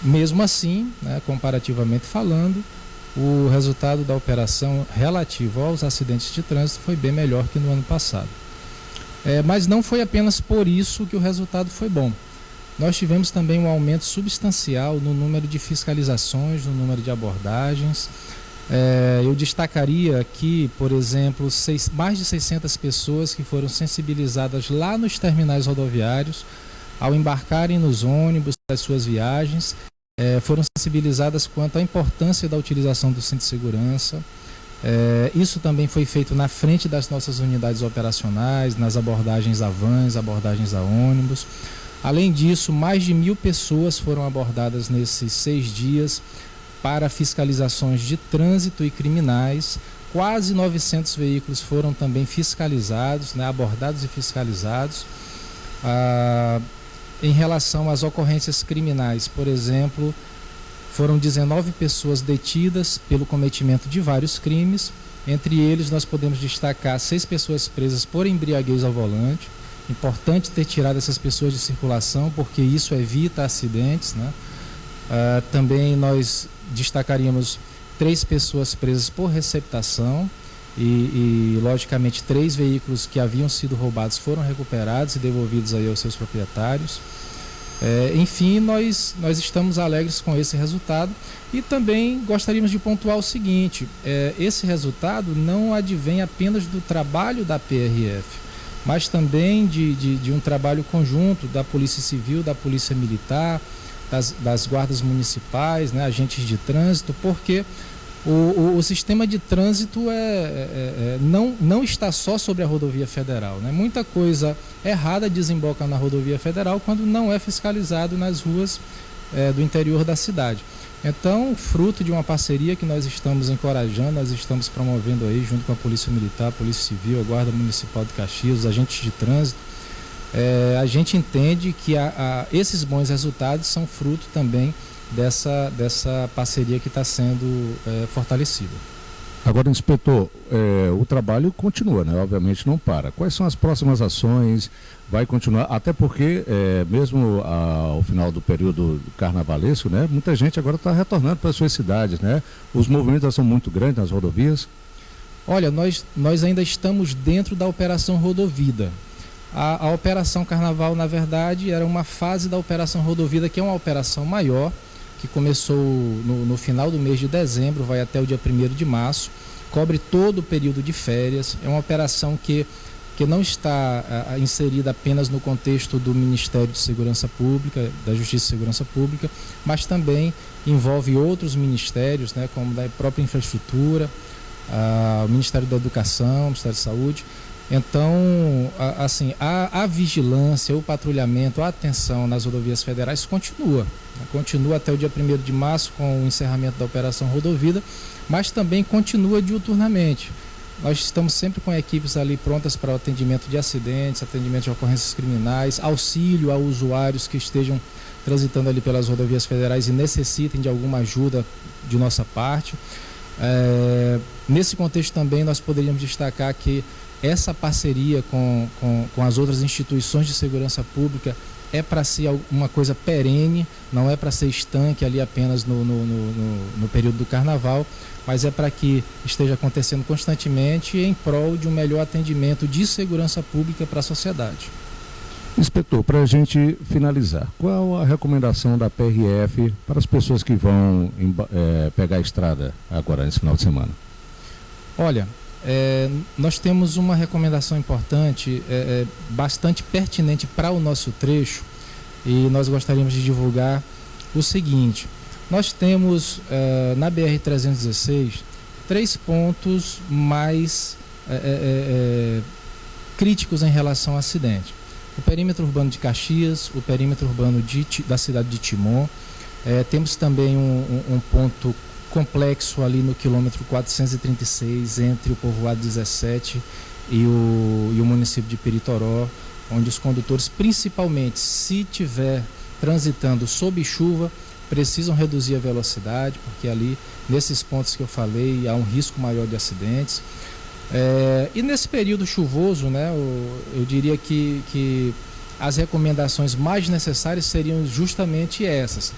Mesmo assim, né, comparativamente falando, o resultado da operação relativo aos acidentes de trânsito foi bem melhor que no ano passado. Mas não foi apenas por isso que o resultado foi bom. Nós tivemos também um aumento substancial no número de fiscalizações, no número de abordagens. Eu destacaria aqui, por exemplo, mais de 600 pessoas que foram sensibilizadas lá nos terminais rodoviários, ao embarcarem nos ônibus das suas viagens, foram sensibilizadas quanto à importância da utilização do cinto de segurança. Isso também foi feito na frente das nossas unidades operacionais, nas abordagens a vans, abordagens a ônibus. Além disso, mais de 1.000 pessoas foram abordadas nesses 6 dias para fiscalizações de trânsito e criminais. Quase 900 veículos foram também fiscalizados, né, abordados e fiscalizados. Em relação às ocorrências criminais, por exemplo, foram 19 pessoas detidas pelo cometimento de vários crimes. Entre eles, nós podemos destacar 6 pessoas presas por embriaguez ao volante. Importante ter tirado essas pessoas de circulação, porque isso evita acidentes, né? Também nós destacaríamos 3 pessoas presas por receptação e logicamente 3 veículos que haviam sido roubados foram recuperados e devolvidos aí aos seus proprietários. Enfim, nós estamos alegres com esse resultado e também gostaríamos de pontuar o seguinte: esse resultado não advém apenas do trabalho da PRF, mas também de um trabalho conjunto da Polícia Civil, da Polícia Militar, das guardas municipais, né, agentes de trânsito, porque o sistema de trânsito não está só sobre a rodovia federal, né? Muita coisa errada desemboca na rodovia federal quando não é fiscalizado nas ruas do interior da cidade. Então, fruto de uma parceria que nós estamos encorajando, nós estamos promovendo aí junto com a Polícia Militar, a Polícia Civil, a Guarda Municipal de Caxias, os agentes de trânsito, a gente entende que esses bons resultados são fruto também dessa parceria que está sendo fortalecida. Agora, inspetor, o trabalho continua, né? Obviamente não para. Quais são as próximas ações? Vai continuar, até porque mesmo ao final do período carnavalesco, né? Muita gente agora está retornando para as suas cidades, né? Os movimentos são muito grandes nas rodovias. Olha, nós ainda estamos dentro da Operação Rodovida. A Operação Carnaval, na verdade, era uma fase da Operação Rodovida, que é uma operação maior, que começou no final do mês de dezembro, vai até o dia 1º de março, cobre todo o período de férias. É uma operação que não está inserida apenas no contexto do Ministério de Segurança Pública, da Justiça e Segurança Pública, mas também envolve outros ministérios, né, como da própria Infraestrutura, o Ministério da Educação, o Ministério da Saúde. Então, assim, a vigilância, o patrulhamento, a atenção nas rodovias federais continua até o dia 1º de março com o encerramento da Operação Rodovida, mas também continua diuturnamente. Nós estamos sempre com equipes ali prontas para o atendimento de acidentes, atendimento de ocorrências criminais, auxílio a usuários que estejam transitando ali pelas rodovias federais e necessitem de alguma ajuda de nossa parte. Nesse contexto também nós poderíamos destacar que essa parceria com as outras instituições de segurança pública é para ser uma coisa perene, não é para ser estanque ali apenas no período do carnaval, mas é para que esteja acontecendo constantemente em prol de um melhor atendimento de segurança pública para a sociedade. Inspetor, para a gente finalizar, qual a recomendação da PRF para as pessoas que vão pegar a estrada agora nesse final de semana? Olha, nós temos uma recomendação importante, bastante pertinente para o nosso trecho, e nós gostaríamos de divulgar o seguinte: nós temos na BR-316 três pontos mais críticos em relação ao acidente: o perímetro urbano de Caxias, o perímetro urbano da cidade de Timon. Temos também um ponto complexo ali no quilômetro 436, entre o povoado 17 e o município de Peritoró, onde os condutores, principalmente se estiver transitando sob chuva, precisam reduzir a velocidade, porque ali, nesses pontos que eu falei, há um risco maior de acidentes. E nesse período chuvoso, né, eu diria que as recomendações mais necessárias seriam justamente essas: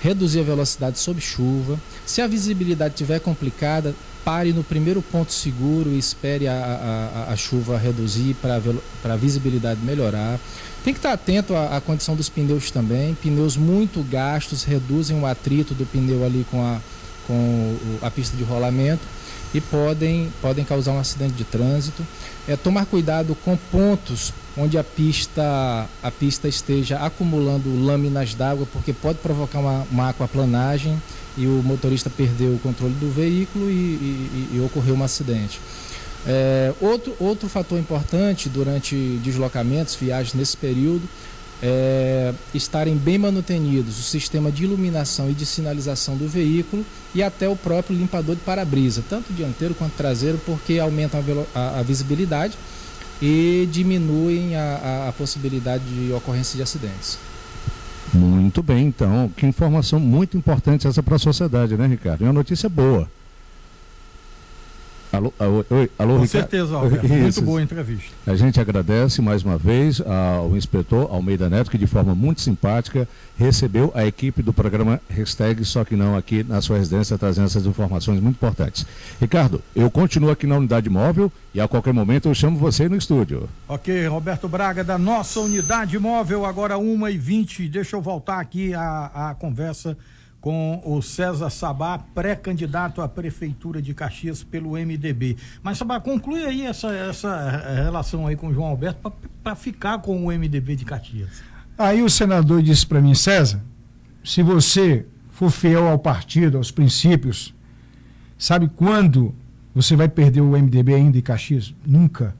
reduzir a velocidade sob chuva. Se a visibilidade estiver complicada, pare no primeiro ponto seguro e espere a chuva reduzir para a visibilidade melhorar. Tem que estar atento à condição dos pneus também. Pneus muito gastos reduzem o atrito do pneu ali com a pista de rolamento e podem causar um acidente de trânsito. Tomar cuidado com pontos onde a pista esteja acumulando lâminas d'água, porque pode provocar uma aquaplanagem e o motorista perdeu o controle do veículo e ocorreu um acidente. Outro fator importante durante deslocamentos, viagens nesse período, estarem bem manutenidos o sistema de iluminação e de sinalização do veículo e até o próprio limpador de para-brisa, tanto dianteiro quanto traseiro, porque aumentam a visibilidade e diminuem a possibilidade de ocorrência de acidentes. Muito bem, então, que informação muito importante essa para a sociedade, né, Ricardo? E uma notícia boa. Alô, Com Ricardo. certeza, Alberto. Muito boa a entrevista. A gente agradece mais uma vez ao inspetor Almeida Neto, que de forma muito simpática recebeu a equipe do programa Hashtag Só Que Não aqui na sua residência, trazendo essas informações muito importantes. Ricardo, eu continuo aqui na unidade móvel e a qualquer momento eu chamo você no estúdio. Ok, Roberto Braga, da nossa unidade móvel, agora 1h20. Deixa eu voltar aqui a conversa com o César Sabá, pré-candidato à Prefeitura de Caxias pelo MDB. Mas, Sabá, conclui aí essa relação aí com o João Alberto para ficar com o MDB de Caxias. Aí o senador disse para mim, César, se você for fiel ao partido, aos princípios, sabe quando você vai perder o MDB ainda em Caxias? Nunca.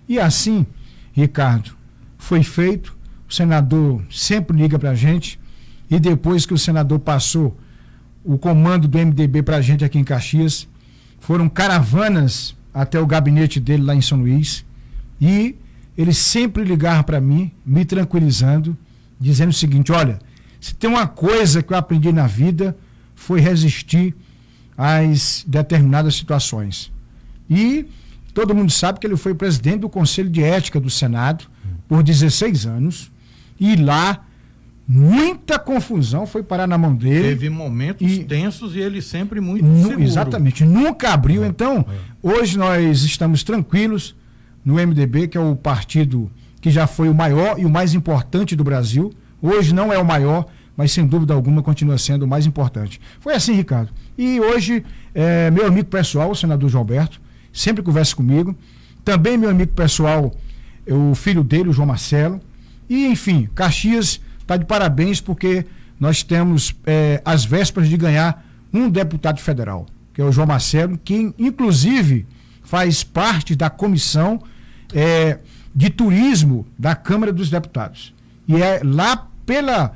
E assim, Ricardo, foi feito, o senador sempre liga para a gente, e depois que o senador passou o comando do MDB para a gente aqui em Caxias, foram caravanas até o gabinete dele lá em São Luís, e eles sempre ligaram para mim, me tranquilizando, dizendo o seguinte, olha, se tem uma coisa que eu aprendi na vida, foi resistir às determinadas situações. E todo mundo sabe que ele foi presidente do Conselho de Ética do Senado por 16 anos, e lá muita confusão foi parar na mão dele. Teve momentos tensos e ele sempre muito seguro. Exatamente, nunca abriu. Então, hoje nós estamos tranquilos no MDB, que é o partido que já foi o maior e o mais importante do Brasil. Hoje não é o maior, mas sem dúvida alguma continua sendo o mais importante. Foi assim, Ricardo. E hoje, meu amigo pessoal, o senador João Alberto, sempre conversa comigo. Também meu amigo pessoal, o filho dele, o João Marcelo. E, enfim, Caxias está de parabéns porque nós temos as vésperas de ganhar um deputado federal, que é o João Marcelo, que inclusive faz parte da comissão de turismo da Câmara dos Deputados. E é lá pela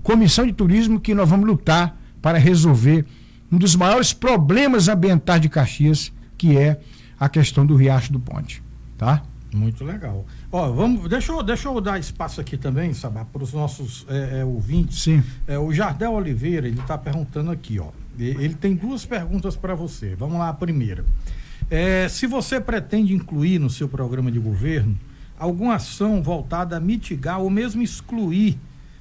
comissão de turismo que nós vamos lutar para resolver um dos maiores problemas ambientais de Caxias, que é a questão do Riacho do Ponte. Tá? Muito legal. Ó, deixa eu dar espaço aqui também, Sabá, para os nossos ouvintes. Sim. O Jardel Oliveira, ele está perguntando aqui, ó. Ele tem duas perguntas para você. Vamos lá, a primeira. Se você pretende incluir no seu programa de governo alguma ação voltada a mitigar ou mesmo excluir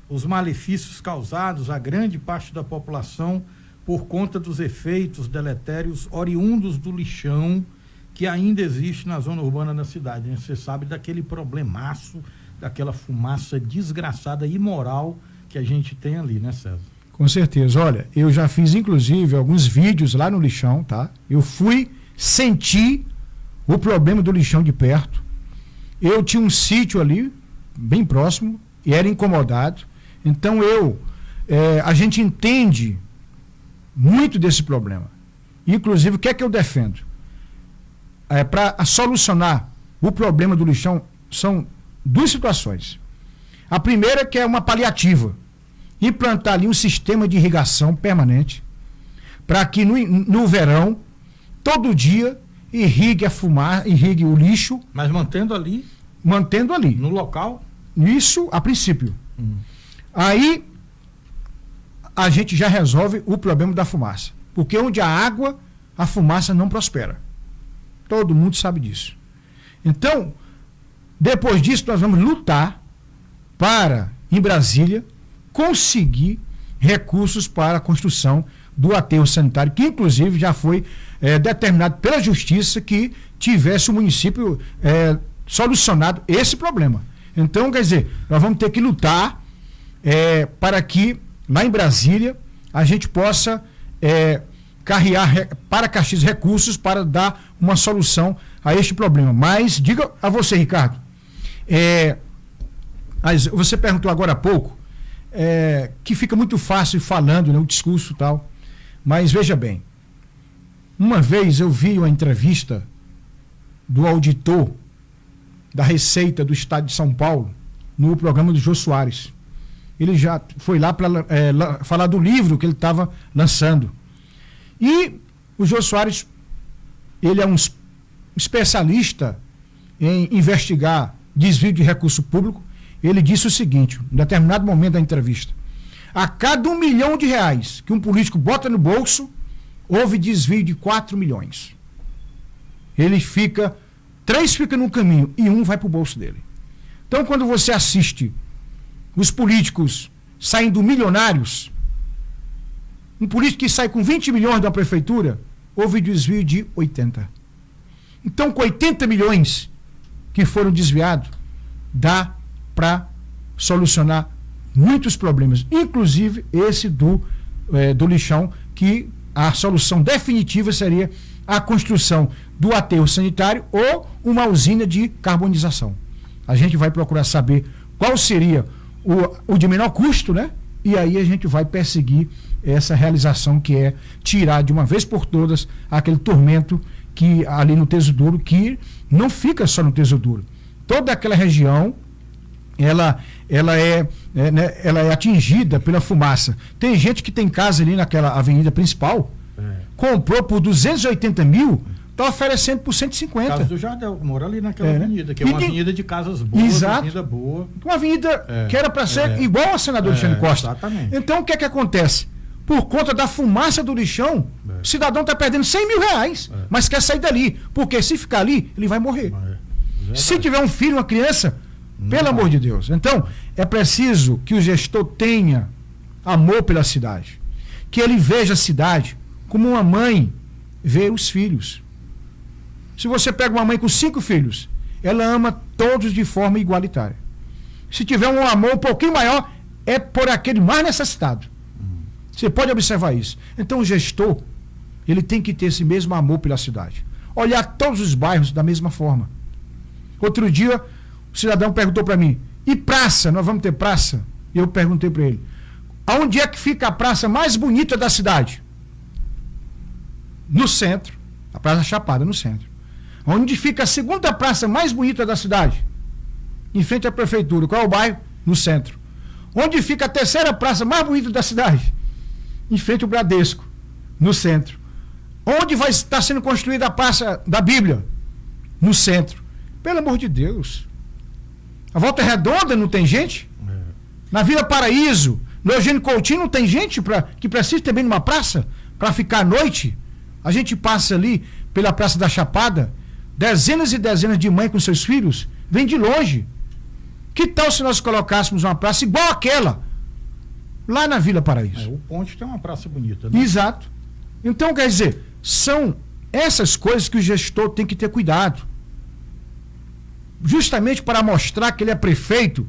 os malefícios causados a grande parte da população por conta dos efeitos deletérios oriundos do lixão que ainda existe na zona urbana da cidade, né? Você sabe daquele problemaço, daquela fumaça desgraçada e imoral que a gente tem ali, né, César? Com certeza. Olha, eu já fiz inclusive alguns vídeos lá no lixão, tá? Eu fui sentir o problema do lixão de perto. Eu tinha um sítio ali, bem próximo, e era incomodado. Então a gente entende muito desse problema. Inclusive, o que é que eu defendo? Para solucionar o problema do lixão, são duas situações. A primeira, que é uma paliativa, implantar ali um sistema de irrigação permanente, para que no verão, todo dia, irrigue o lixo. Mas mantendo ali? Mantendo ali. No local? Isso a princípio. Aí, a gente já resolve o problema da fumaça. Porque onde há água, a fumaça não prospera. Todo mundo sabe disso. Então, depois disso, nós vamos lutar para, em Brasília, conseguir recursos para a construção do aterro sanitário, que inclusive já foi determinado pela Justiça que tivesse o município solucionado esse problema. Então, quer dizer, nós vamos ter que lutar para que, lá em Brasília, a gente possa carrear para Caxias recursos para dar uma solução a este problema. Mas diga a você, Ricardo, você perguntou agora há pouco que fica muito fácil falando, né, o discurso e tal, mas veja bem, uma vez eu vi uma entrevista do auditor da Receita do Estado de São Paulo no programa do Jô Soares. Ele já foi lá para falar do livro que ele estava lançando. E o Jô Soares, ele é um especialista em investigar desvio de recurso público. Ele disse o seguinte, em determinado momento da entrevista: a cada R$1 milhão que um político bota no bolso, houve desvio de 4 milhões. três ficam no caminho e um vai para o bolso dele. Então, quando você assiste os políticos saindo milionários, um político que sai com 20 milhões da prefeitura, houve desvio de 80. Então, com 80 milhões que foram desviados, dá para solucionar muitos problemas, inclusive esse do lixão, que a solução definitiva seria a construção do aterro sanitário ou uma usina de carbonização. A gente vai procurar saber qual seria o de menor custo, né? E aí a gente vai perseguir essa realização, que é tirar de uma vez por todas aquele tormento que ali no Tesouro, que não fica só no Tesouro. Toda aquela região ela é atingida pela fumaça. Tem gente que tem casa ali naquela avenida principal, comprou por 280 mil, está oferecendo por 150. Casa do Jardel, mora ali naquela avenida, que é uma avenida de casas boas, exato, uma avenida boa. Uma avenida que era para ser igual a senador Alexandre Costa. Exatamente. Então, o que é que acontece? Por conta da fumaça do lixão, o cidadão está perdendo 100 mil reais, mas quer sair dali, porque se ficar ali, ele vai morrer. Se tiver um filho, uma criança, pelo amor de Deus. Então, é preciso que o gestor tenha amor pela cidade, que ele veja a cidade como uma mãe vê os filhos. Se você pega uma mãe com 5 filhos, ela ama todos de forma igualitária. Se tiver um amor um pouquinho maior, é por aquele mais necessitado. Você pode observar isso. Então, o gestor, ele tem que ter esse mesmo amor pela cidade. Olhar todos os bairros da mesma forma. Outro dia, o cidadão perguntou para mim, e praça? Nós vamos ter praça? E eu perguntei para ele, aonde é que fica a praça mais bonita da cidade? No centro. A Praça Chapada, no centro. Onde fica a segunda praça mais bonita da cidade? Em frente à prefeitura. Qual é o bairro? No centro. Onde fica a terceira praça mais bonita da cidade? Em frente ao Bradesco, no centro. Onde vai estar sendo construída a Praça da Bíblia? No centro. Pelo amor de Deus. A Volta Redonda não tem gente? Na Vila Paraíso, no Eugênio Coutinho não tem gente que precisa também de uma praça para ficar à noite? A gente passa ali pela Praça da Chapada, dezenas e dezenas de mães com seus filhos, vêm de longe. Que tal se nós colocássemos uma praça igual àquela, lá na Vila Paraíso? O Ponte tem uma praça bonita, né? Exato. Então, quer dizer, são essas coisas que o gestor tem que ter cuidado. Justamente para mostrar que ele é prefeito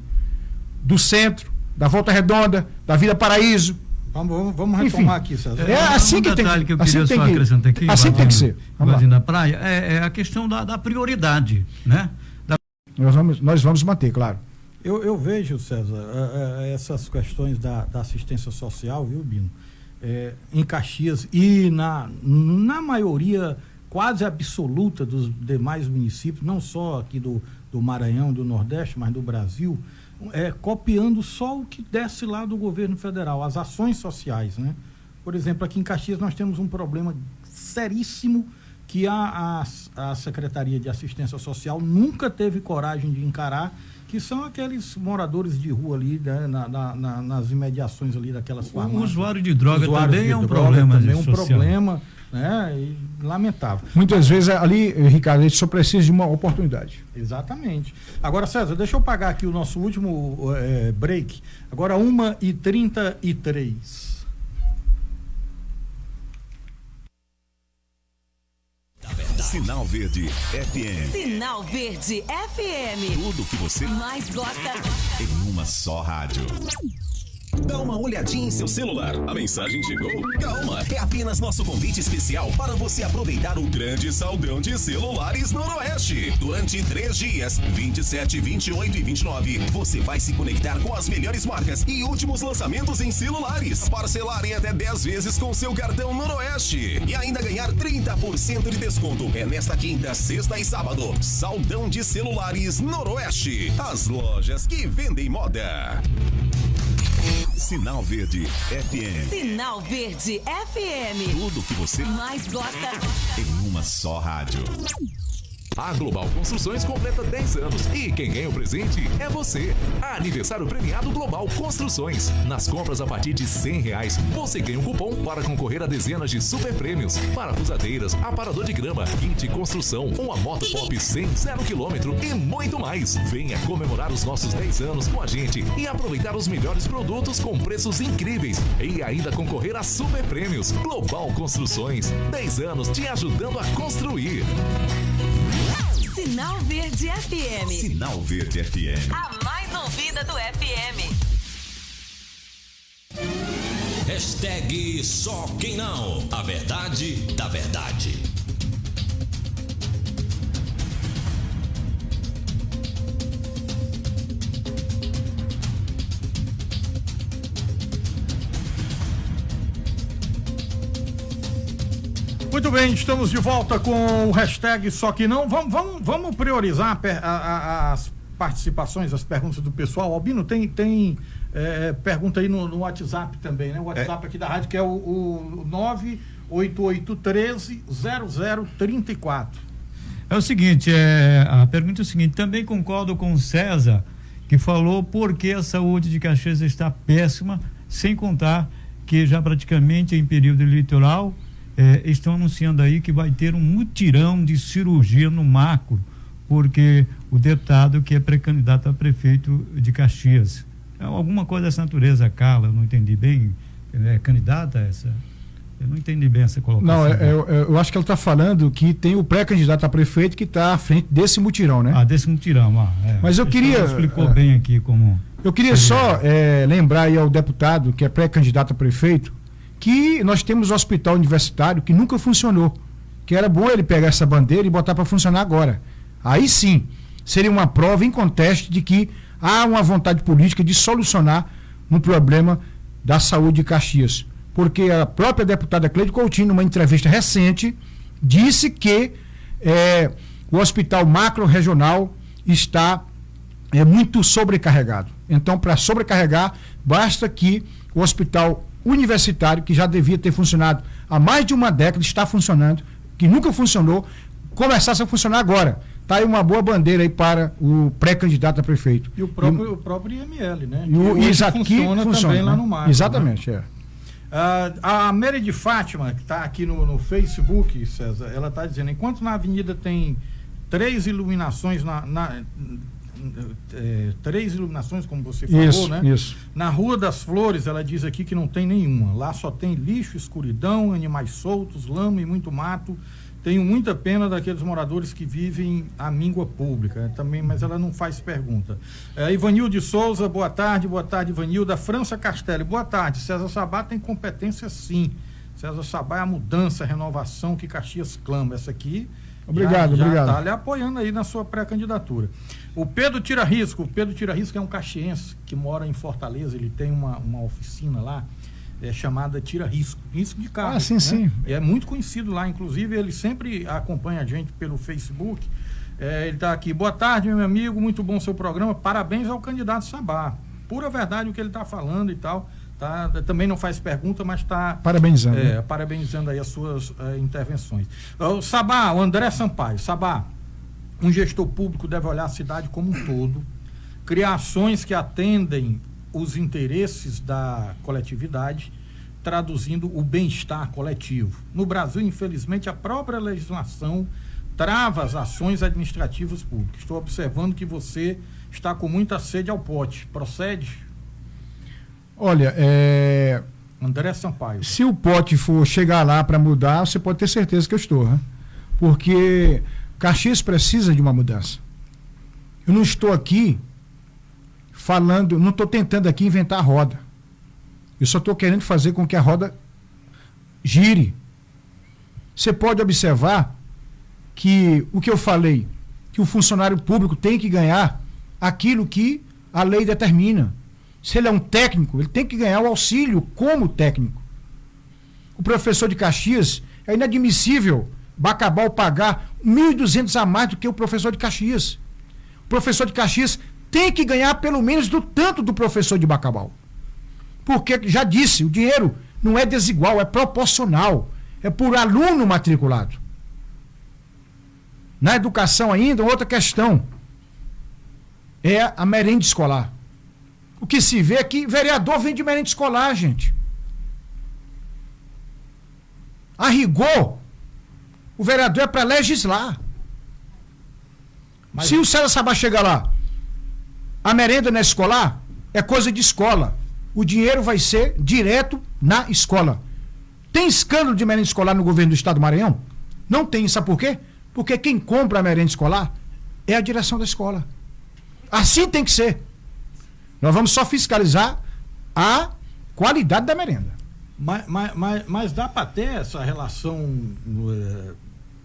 do centro, da Volta Redonda, da Vila Paraíso. Vamos retomar aqui, César. É assim que tem que eu queria só acrescentar aqui. Assim tem que ser. Na praia, é a questão da prioridade, né? Nós vamos manter, claro. Eu vejo, César, essas questões da assistência social, viu, Bino? Em Caxias e na maioria quase absoluta dos demais municípios, não só aqui do Maranhão, do Nordeste, mas do Brasil, copiando só o que desce lá do governo federal, as ações sociais, né? Por exemplo, aqui em Caxias nós temos um problema seríssimo que a Secretaria de Assistência Social nunca teve coragem de encarar, que são aqueles moradores de rua ali, né, nas imediações ali daquelas farmácias. O usuário de droga também é um problema. Também é um problema, né, e lamentável. Muitas vezes ali, Ricardo, a gente só precisa de uma oportunidade. Exatamente. Agora, César, deixa eu pagar aqui o nosso último break. Agora 1h33. Sinal Verde FM. Sinal Verde FM. Tudo que você mais gosta em uma só rádio. Dá uma olhadinha em seu celular. A mensagem chegou? Calma, é apenas nosso convite especial para você aproveitar o grande saldão de celulares Noroeste. Durante 3 dias, 27, 28 e 29, você vai se conectar com as melhores marcas e últimos lançamentos em celulares. Parcelar em até 10 vezes com seu cartão Noroeste. E ainda ganhar 30% de desconto. É nesta quinta, sexta e sábado. Saldão de celulares Noroeste. As lojas que vendem moda. Sinal Verde FM. Sinal Verde FM. Tudo que você mais gosta em uma só rádio. A Global Construções completa 10 anos e quem ganha o presente é você. Aniversário premiado Global Construções. Nas compras a partir de R$100, você ganha um cupom para concorrer a dezenas de super prêmios. Parafusadeiras, aparador de grama, kit construção, uma moto pop 100 0 km e muito mais. Venha comemorar os nossos 10 anos com a gente e aproveitar os melhores produtos com preços incríveis e ainda concorrer a super prêmios. Global Construções, 10 anos te ajudando a construir. Sinal Verde FM. Sinal Verde FM. A mais ouvida do FM. Hashtag Só Quem Não. A verdade da verdade. Muito bem, estamos de volta com o hashtag Só Que Não. Vamos priorizar as participações, as perguntas do pessoal. Albino, tem pergunta aí no WhatsApp também, né? O WhatsApp aqui da rádio, que é o 988130034. É o seguinte, a pergunta é o seguinte: também concordo com o César, que falou por que a saúde de Caxias está péssima, sem contar que já praticamente em período eleitoral estão anunciando aí que vai ter um mutirão de cirurgia no macro, porque o deputado que é pré-candidato a prefeito de Caxias, alguma coisa dessa natureza, Carla, eu não entendi bem, é candidata essa? Eu não entendi bem essa colocação. Não, eu acho que ela está falando que tem o pré-candidato a prefeito que está à frente desse mutirão, né? Desse mutirão, Mas eu queria... explicou bem aqui como... Eu queria só lembrar aí ao deputado que é pré-candidato a prefeito que nós temos um hospital universitário que nunca funcionou, que era bom ele pegar essa bandeira e botar para funcionar agora. Aí sim, seria uma prova inconteste de que há uma vontade política de solucionar um problema da saúde de Caxias. Porque a própria deputada Cleide Coutinho, numa entrevista recente, disse que o hospital macro-regional está muito sobrecarregado. Então, para sobrecarregar, basta que o hospital universitário, que já devia ter funcionado há mais de uma década, está funcionando, que nunca funcionou, começasse a funcionar agora. Está aí uma boa bandeira aí para o pré-candidato a prefeito. E o próprio IML, né? Que funciona também, lá no Macro. Exatamente, né? A Mary de Fátima, que está aqui no Facebook, César, ela está dizendo, enquanto na avenida tem 3 iluminações, como você falou, né? Isso. Na Rua das Flores, ela diz aqui que não tem nenhuma. Lá só tem lixo, escuridão, animais soltos, lama e muito mato. Tenho muita pena daqueles moradores que vivem à míngua pública. Também, mas ela não faz pergunta. Ivanildo de Souza, boa tarde, Ivanildo. Da França Castelli, boa tarde. César Sabá tem competência sim. César Sabá é a mudança, a renovação que Caxias clama. Essa aqui obrigado. Está lhe apoiando aí na sua pré-candidatura. O Pedro Tira Risco é um caxiense que mora em Fortaleza, ele tem uma oficina lá, chamada Tira Risco de carro. Sim, né? sim. E é muito conhecido lá, inclusive ele sempre acompanha a gente pelo Facebook. Ele está aqui, boa tarde meu amigo, muito bom seu programa, parabéns ao candidato Sabá, pura verdade o que ele está falando e tal. Tá, também não faz pergunta, mas está parabenizando, parabenizando aí as suas intervenções. O Sabá, o André Sampaio. Sabá, um gestor público deve olhar a cidade como um todo, criar ações que atendem os interesses da coletividade, traduzindo o bem-estar coletivo. No Brasil, infelizmente, a própria legislação trava as ações administrativas públicas. Estou observando que você está com muita sede ao pote. Procede? Olha, André Sampaio. Se o pote for chegar lá para mudar, você pode ter certeza que eu estou, né? Porque Caxias precisa de uma mudança. Eu não estou aqui falando, não estou tentando aqui inventar a roda. Eu só estou querendo fazer com que a roda gire. Você pode observar que o que eu falei, que o funcionário público tem que ganhar aquilo que a lei determina. Se ele é um técnico, ele tem que ganhar o auxílio como técnico. O professor de Caxias, é inadmissível Bacabal pagar 1.200 a mais do que o professor de Caxias. O professor de Caxias tem que ganhar pelo menos do tanto do professor de Bacabal. Porque, já disse, o dinheiro não é desigual, é proporcional. É por aluno matriculado. Na educação ainda, outra questão é a merenda escolar. O que se vê é que vereador vem de merenda escolar, gente. A rigor, o vereador é para legislar. Se o César Sabá chegar lá, a merenda não é escolar, é coisa de escola. O dinheiro vai ser direto na escola. Tem escândalo de merenda escolar no governo do estado do Maranhão? Não tem, sabe por quê? Porque quem compra a merenda escolar é a direção da escola. Assim tem que ser. Nós vamos só fiscalizar a qualidade da merenda. Mas dá para ter essa relação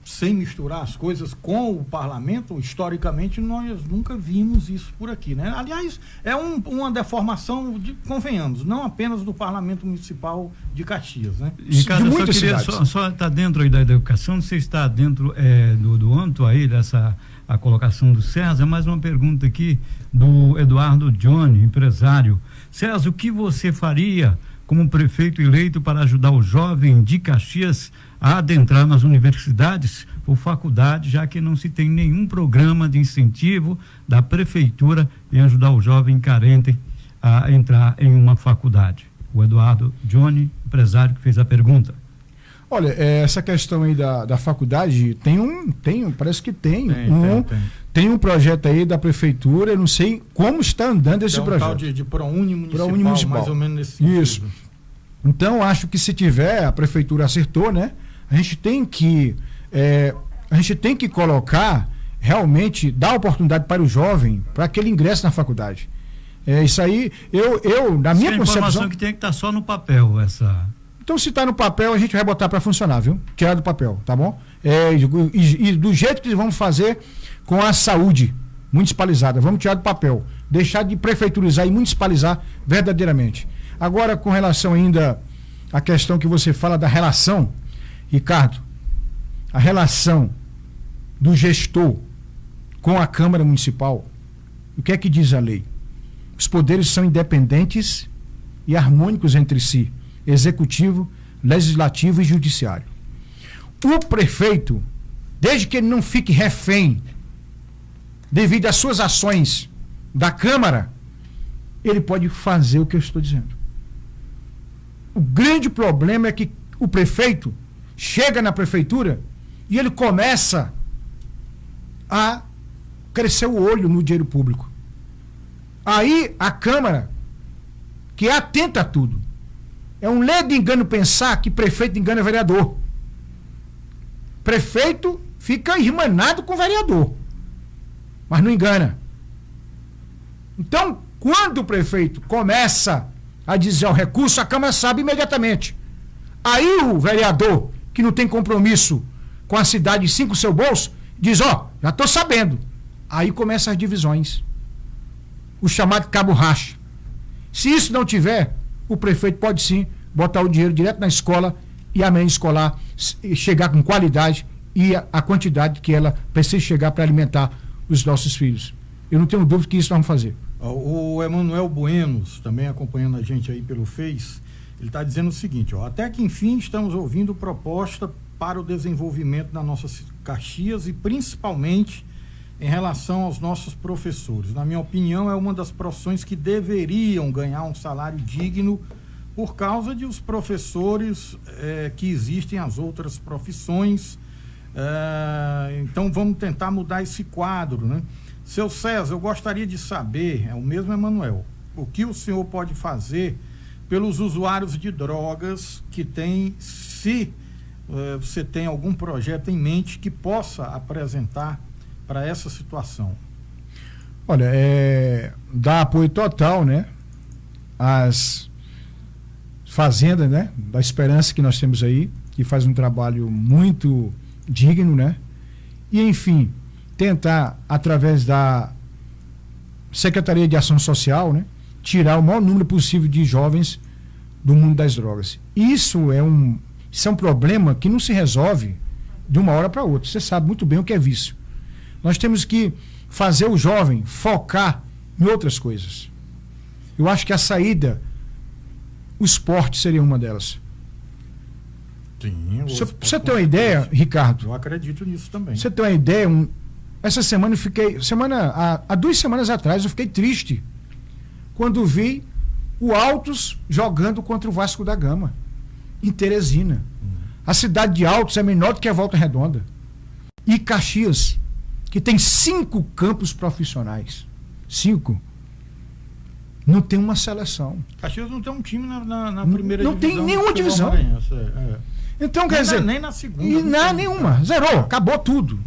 sem misturar as coisas com o parlamento? Historicamente, nós nunca vimos isso por aqui, né? Aliás, é uma deformação, convenhamos, não apenas do parlamento municipal de Caxias, né? Ricardo, de eu muitas queria cidades. só estar dentro aí da educação, você está dentro do âmbito aí dessa a colocação do César, mais uma pergunta aqui do Eduardo Johnny, empresário. César, o que você faria como prefeito eleito para ajudar o jovem de Caxias a adentrar nas universidades ou faculdades, já que não se tem nenhum programa de incentivo da prefeitura em ajudar o jovem carente a entrar em uma faculdade? O Eduardo Johnny, empresário, que fez a pergunta. Olha, essa questão aí da faculdade, parece que tem um projeto aí da prefeitura, eu não sei como está andando esse projeto. Tal de ProUni municipal, mais ou menos nesse sentido. Isso. Então, acho que se tiver, a prefeitura acertou, né? A gente tem que colocar, realmente, dar oportunidade para o jovem, para que ele ingresse na faculdade. Isso aí, na minha concepção... A informação que tem que estar só no papel, essa... Então, se está no papel, a gente vai botar para funcionar, viu? Tirar do papel, tá bom? E do jeito que vamos fazer com a saúde municipalizada, vamos tirar do papel, deixar de prefeiturizar e municipalizar verdadeiramente. Agora, com relação ainda à questão que você fala da relação, Ricardo, a relação do gestor com a Câmara Municipal, o que é que diz a lei? Os poderes são independentes e harmônicos entre si, executivo, legislativo e judiciário. O prefeito, desde que ele não fique refém devido às suas ações da Câmara, ele pode fazer o que eu estou dizendo. O grande problema é que o prefeito chega na prefeitura e ele começa a crescer o olho no dinheiro público. Aí a Câmara, que é atenta a tudo, é um ledo engano pensar que prefeito engana vereador. Prefeito fica irmanado com vereador, mas não engana. Então, quando o prefeito começa a dizer o recurso, a Câmara sabe imediatamente. Aí o vereador, que não tem compromisso com a cidade, sim com o seu bolso, diz, já estou sabendo. Aí começam as divisões. O chamado cabo racha. Se isso não tiver, o prefeito pode sim botar o dinheiro direto na escola e a merenda escolar chegar com qualidade e a quantidade que ela precisa chegar para alimentar os nossos filhos. Eu não tenho dúvida que isso nós vamos fazer. O Emanuel Buenos, também acompanhando a gente aí pelo Face, ele está dizendo o seguinte, até que enfim estamos ouvindo proposta para o desenvolvimento da nossa Caxias e principalmente em relação aos nossos professores. Na minha opinião, é uma das profissões que deveriam ganhar um salário digno por causa de os professores que existem as outras profissões. Então vamos tentar mudar esse quadro, né? Seu César, eu gostaria de saber, é o mesmo Emanuel, o que o senhor pode fazer pelos usuários de drogas que tem, se você tem algum projeto em mente que possa apresentar para essa situação. Olha, dá apoio total, né, às fazendas, né, da Esperança que nós temos aí, que faz um trabalho muito digno, né, e enfim, tentar, através da Secretaria de Ação Social, né, tirar o maior número possível de jovens do mundo das drogas. Isso é um problema que não se resolve de uma hora para outra. Você sabe muito bem o que é vício. Nós temos que fazer o jovem focar em outras coisas. Eu acho que a saída, o esporte seria uma delas. Sim. Você tem uma ideia, Ricardo? Eu acredito nisso também. Você tem uma ideia? Essa semana eu fiquei... Há 2 semanas atrás eu fiquei triste quando vi o Altos jogando contra o Vasco da Gama, em Teresina. A cidade de Altos é menor do que a Volta Redonda. E Caxias, que tem 5 campos profissionais. 5. Não tem uma seleção. Caxias não tem um time na primeira divisão. Não tem nenhuma divisão. Então, quer dizer... Nem na segunda. Nenhuma. Zerou. Acabou tudo.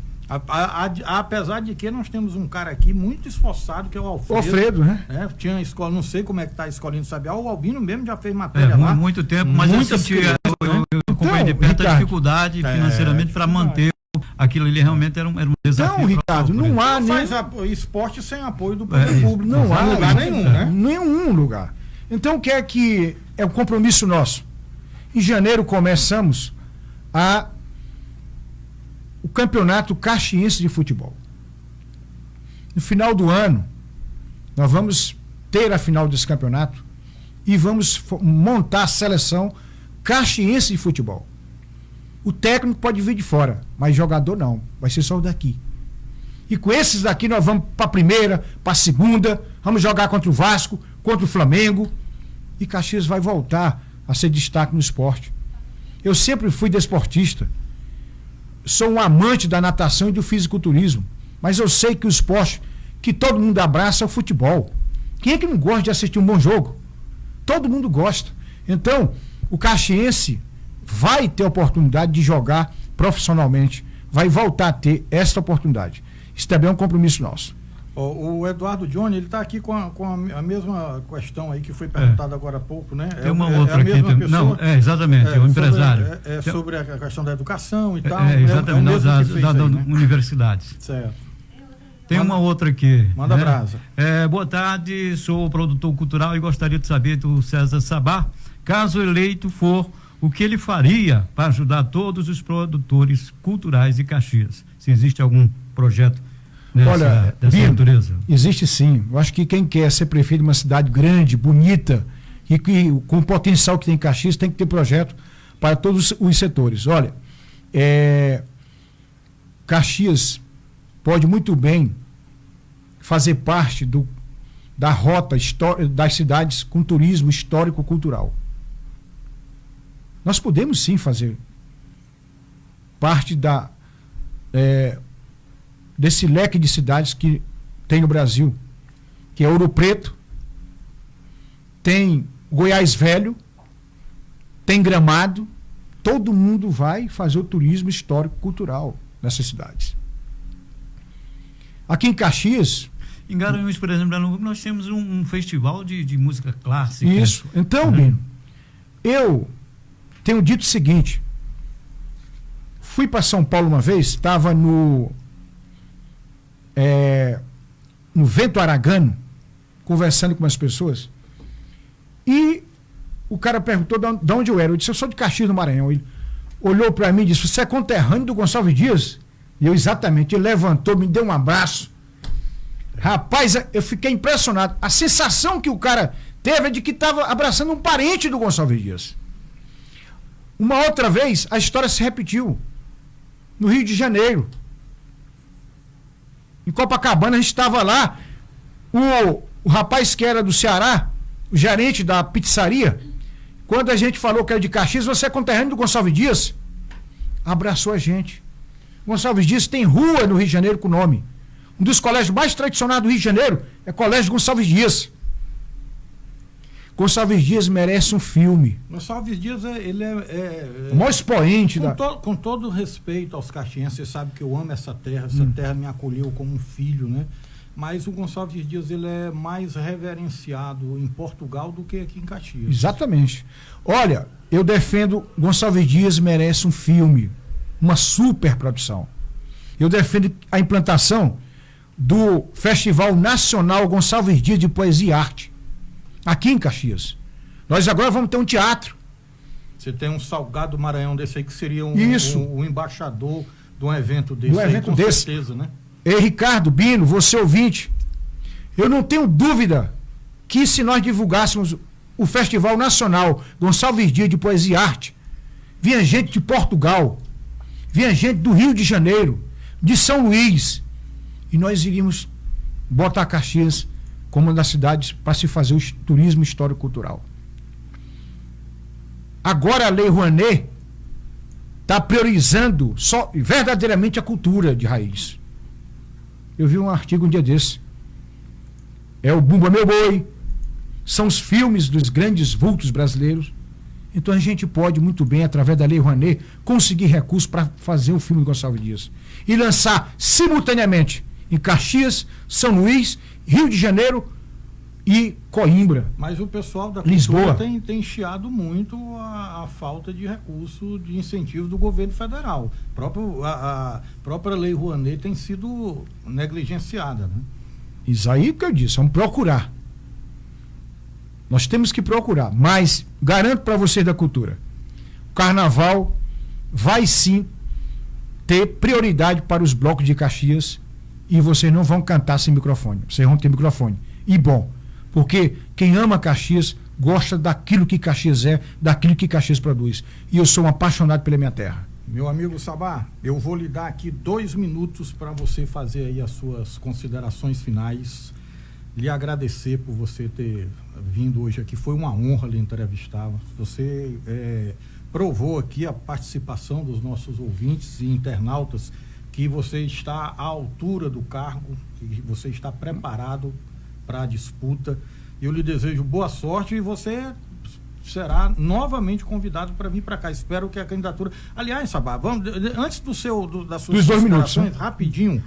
Apesar de que nós temos um cara aqui muito esforçado, que é o Alfredo. Alfredo, né? Tinha escola, não sei como é que tá a escolinha do Sabiá. O Albino mesmo já fez matéria lá. Muito tempo, mas eu sentia, eu acompanhei de perto a dificuldade financeiramente para manter aquilo ali. Realmente era um desafio. Então, Ricardo, não há nem... faz esporte sem apoio do poder público. Não há lugar nenhum, né? Nenhum lugar. Então, o que é um compromisso nosso? Em janeiro começamos o Campeonato Caxiense de Futebol. No final do ano, nós vamos ter a final desse campeonato e vamos montar a seleção caxiense de futebol. O técnico pode vir de fora, mas jogador não, vai ser só o daqui. E com esses daqui nós vamos para a primeira, para a segunda, vamos jogar contra o Vasco, contra o Flamengo, e Caxias vai voltar a ser destaque no esporte. Eu sempre fui desportista. Sou um amante da natação e do fisiculturismo, mas eu sei que o esporte que todo mundo abraça é o futebol. Quem é que não gosta de assistir um bom jogo? Todo mundo gosta. Então, o caxiense vai ter a oportunidade de jogar profissionalmente, vai voltar a ter essa oportunidade. Isso também é um compromisso nosso. O Eduardo Johnny, ele está aqui com a mesma questão aí que foi perguntada agora há pouco, né? Tem uma outra aqui. Não, exatamente, o empresário. Sobre a questão da educação e tal. Exatamente, das universidades. Certo. Tem uma outra aqui. Manda brasa. Boa tarde, sou produtor cultural e gostaria de saber do César Sabá, caso eleito for, o que ele faria para ajudar todos os produtores culturais de Caxias? Se existe algum projeto dessa natureza? Existe sim. Eu acho que quem quer ser prefeito de uma cidade grande, bonita, e que com o potencial que tem Caxias, tem que ter projeto para todos os setores. Olha, Caxias pode muito bem fazer parte da rota das cidades com turismo histórico-cultural. Nós podemos sim fazer parte desse leque de cidades que tem no Brasil, que é Ouro Preto, tem Goiás Velho, tem Gramado. Todo mundo vai fazer o turismo histórico-cultural nessas cidades. Aqui em Caxias... Em Garanhuns, por exemplo, nós temos um festival de música clássica. Isso. Então, Bino, eu tenho dito o seguinte: fui para São Paulo uma vez, estava no Vento Aragano, conversando com umas pessoas, e o cara perguntou de onde eu era. Eu disse: eu sou de Caxias do Maranhão. Ele olhou para mim e disse: você é conterrâneo do Gonçalves Dias? E eu, exatamente. Ele levantou, me deu um abraço. Rapaz, eu fiquei impressionado. A sensação que o cara teve é de que estava abraçando um parente do Gonçalves Dias. Uma outra vez, a história se repetiu no Rio de Janeiro. Em Copacabana, a gente estava lá, o rapaz que era do Ceará, o gerente da pizzaria, quando a gente falou que era de Caxias: você é conterrâneo do Gonçalves Dias? Abraçou a gente. Gonçalves Dias tem rua no Rio de Janeiro com o nome. Um dos colégios mais tradicionais do Rio de Janeiro é o Colégio Gonçalves Dias. Gonçalves Dias merece um filme. Gonçalves Dias, ele o maior expoente. Com todo respeito aos caxienses, você sabe que eu amo essa terra me acolheu como um filho, né? Mas o Gonçalves Dias, ele é mais reverenciado em Portugal do que aqui em Caxias. Exatamente. Olha, eu defendo Gonçalves Dias merece um filme, uma super produção. Eu defendo a implantação do Festival Nacional Gonçalves Dias de Poesia e Arte, aqui em Caxias. Nós agora vamos ter um teatro. Você tem um Salgado Maranhão desse aí, que seria um embaixador de um evento desse. Com certeza, né? Ei, Ricardo, Bino, você ouvinte, eu não tenho dúvida que se nós divulgássemos o Festival Nacional Gonçalves Dias de Poesia e Arte, vinha gente de Portugal, vinha gente do Rio de Janeiro, de São Luís, e nós iríamos botar Caxias como uma das cidades para se fazer o turismo histórico-cultural. Agora a Lei Rouanet está priorizando só verdadeiramente a cultura de raiz. Eu vi um artigo um dia desse. É o Bumba Meu Boi, são os filmes dos grandes vultos brasileiros. Então a gente pode muito bem, através da Lei Rouanet, conseguir recursos para fazer o filme de Gonçalves Dias. E lançar simultaneamente em Caxias, São Luís, Rio de Janeiro e Coimbra. Mas o pessoal da Lisboa tem chiado muito a falta de recurso de incentivo do governo federal. A própria Lei Rouanet tem sido negligenciada, né? Isso aí que eu disse, vamos procurar. Nós temos que procurar, mas garanto para vocês da cultura, o carnaval vai sim ter prioridade para os blocos de Caxias e vocês não vão cantar sem microfone, vocês vão ter microfone. E bom, porque quem ama Caxias gosta daquilo que Caxias é, daquilo que Caxias produz. E eu sou um apaixonado pela minha terra. Meu amigo Sabá, eu vou lhe dar aqui 2 minutos para você fazer aí as suas considerações finais. Lhe agradecer por você ter vindo hoje aqui. Foi uma honra lhe entrevistar. Você provou aqui a participação dos nossos ouvintes e internautas que você está à altura do cargo, que você está preparado para a disputa. Eu lhe desejo boa sorte e você será novamente convidado para vir para cá. Espero que a candidatura... Aliás, Sabá, antes das suas considerações, rapidinho,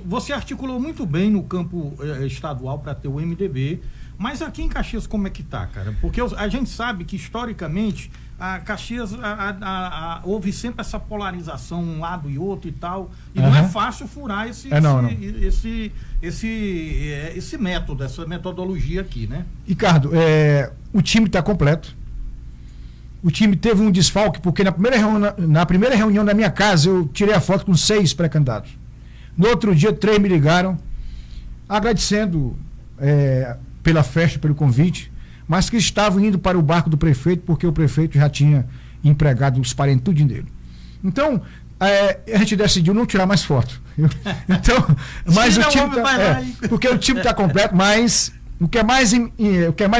você articulou muito bem no campo estadual para ter o MDB, mas aqui em Caxias como é que tá, cara? Porque a gente sabe que historicamente a Caxias houve sempre essa polarização, um lado e outro e tal, e não é fácil furar esse método, essa metodologia aqui, né? Ricardo, o time está completo. O time teve um desfalque, porque na primeira reunião da minha casa eu tirei a foto com 6 pré-candidatos. No outro dia 3 me ligaram agradecendo pela festa, pelo convite, mas que estavam indo para o barco do prefeito, porque o prefeito já tinha empregado os parentudinhos dele. Então, a gente decidiu não tirar mais foto. Então, mas o time porque o time está completo, mas o que é mais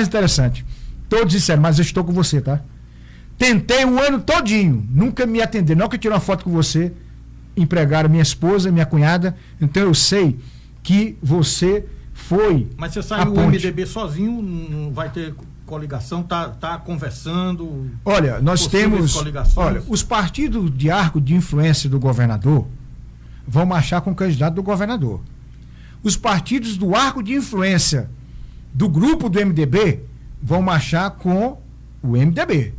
interessante, todos disseram, mas eu estou com você, tá? Tentei um ano todinho, nunca me atenderam. Não que eu tirei uma foto com você, empregaram minha esposa, minha cunhada, então eu sei que você foi. Mas você saiu do MDB sozinho, não vai ter coligação, tá conversando? Olha, nós temos, os partidos de arco de influência do governador vão marchar com o candidato do governador. Os partidos do arco de influência do grupo do MDB vão marchar com o MDB.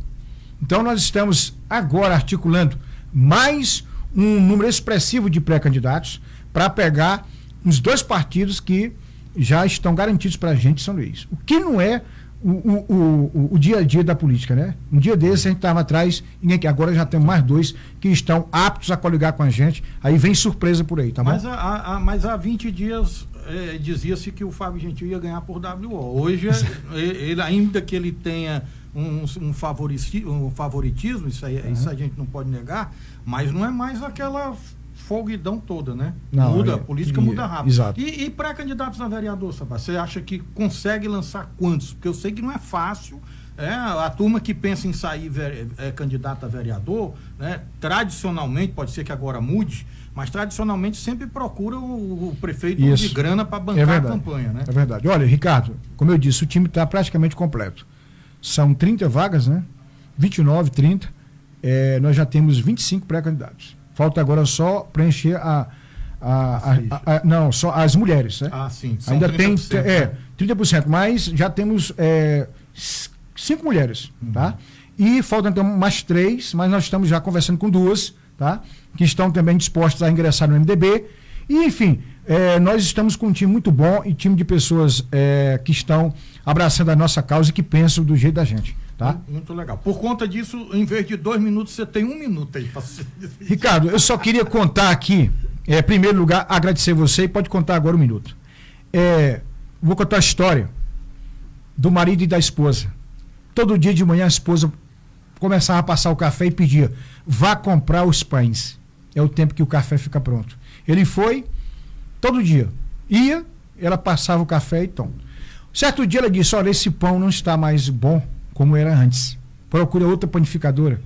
Então nós estamos agora articulando mais um número expressivo de pré-candidatos para pegar os 2 partidos que já estão garantidos para a gente em São Luís. O que não é o dia a dia da política, né? Um dia desse a gente estava atrás, agora já temos mais 2 que estão aptos a coligar com a gente, aí vem surpresa por aí, tá bom? Mas há 20 dias dizia-se que o Fábio Gentil ia ganhar por WO. Hoje, ele, ainda que ele tenha um favoritismo, isso a gente não pode negar, mas não é mais aquela folguidão toda, né? Não, a política muda rápido. Exato. E pré-candidatos a vereador, Sabá, você acha que consegue lançar quantos? Porque eu sei que não é fácil. A turma que pensa em sair candidato a vereador, né, tradicionalmente, pode ser que agora mude, mas tradicionalmente sempre procura o prefeito de grana para bancar a campanha, né? É verdade. Olha, Ricardo, como eu disse, o time está praticamente completo. São 30 vagas, né? 29, 30. Nós já temos 25 pré-candidatos. Falta agora só preencher não, só as mulheres, né? Sim. São ainda 30%, tem 30%, mas já temos 5 mulheres, tá? E faltam então mais 3, mas nós estamos já conversando com 2, tá? Que estão também dispostas a ingressar no MDB. E, enfim, nós estamos com um time muito bom e time de pessoas que estão abraçando a nossa causa e que pensam do jeito da gente. Tá? Muito legal. Por conta disso, em vez de 2 minutos, você tem 1 minuto aí. Ricardo, eu só queria contar aqui, em primeiro lugar, agradecer você e pode contar agora 1 minuto. Vou contar a história do marido e da esposa. Todo dia de manhã a esposa começava a passar o café e pedia: vá comprar os pães. É o tempo que o café fica pronto. Ele foi, todo dia. Ia, ela passava o café e tom. Certo dia ela disse: olha, esse pão não está mais bom como era antes. Procura outra panificadora.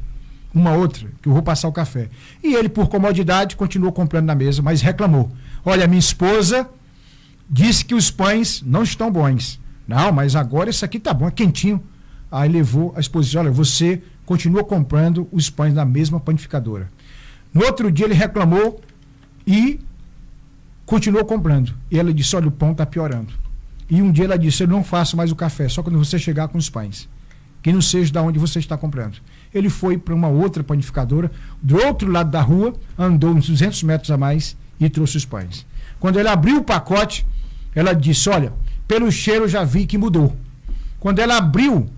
Uma outra, que eu vou passar o café. E ele, por comodidade, continuou comprando na mesa, mas reclamou: olha, minha esposa disse que os pães não estão bons. Não, mas agora esse aqui tá bom, é quentinho. Aí levou a esposa e disse: olha, você continua comprando os pães na mesma panificadora. No outro dia ele reclamou e continuou comprando. E ela disse: olha, o pão está piorando. E um dia ela disse: eu não faço mais o café, só quando você chegar com os pães, que não seja da onde você está comprando. Ele foi para uma outra panificadora, do outro lado da rua, andou uns 200 metros a mais e trouxe os pães. Quando ele abriu o pacote, ela disse: olha, pelo cheiro eu já vi que mudou. Quando ela abriu,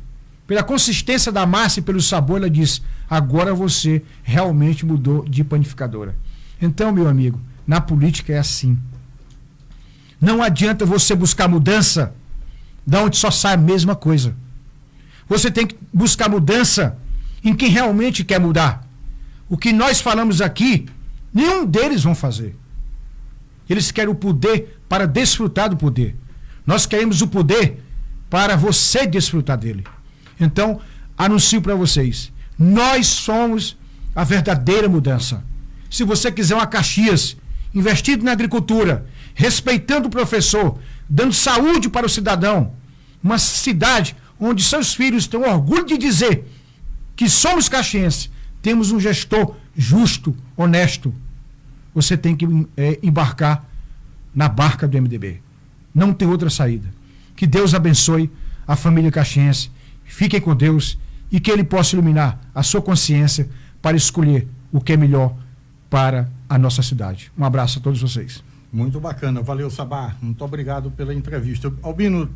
pela consistência da massa e pelo sabor, ela disse: agora você realmente mudou de panificadora. Então, meu amigo, na política é assim. Não adianta você buscar mudança da onde só sai a mesma coisa. Você tem que buscar mudança em quem realmente quer mudar. O que nós falamos aqui, nenhum deles vão fazer. Eles querem o poder para desfrutar do poder. Nós queremos o poder para você desfrutar dele. Então, anuncio para vocês: nós somos a verdadeira mudança. Se você quiser uma Caxias investido na agricultura, respeitando o professor, dando saúde para o cidadão, uma cidade onde seus filhos têm orgulho de dizer que somos caxienses, temos um gestor justo, honesto, você tem que embarcar na barca do MDB. Não tem outra saída. Que Deus abençoe a família caxiense. Fiquem com Deus e que Ele possa iluminar a sua consciência para escolher o que é melhor para a nossa cidade. Um abraço a todos vocês. Muito bacana. Valeu, Sabá. Muito obrigado pela entrevista. Albino,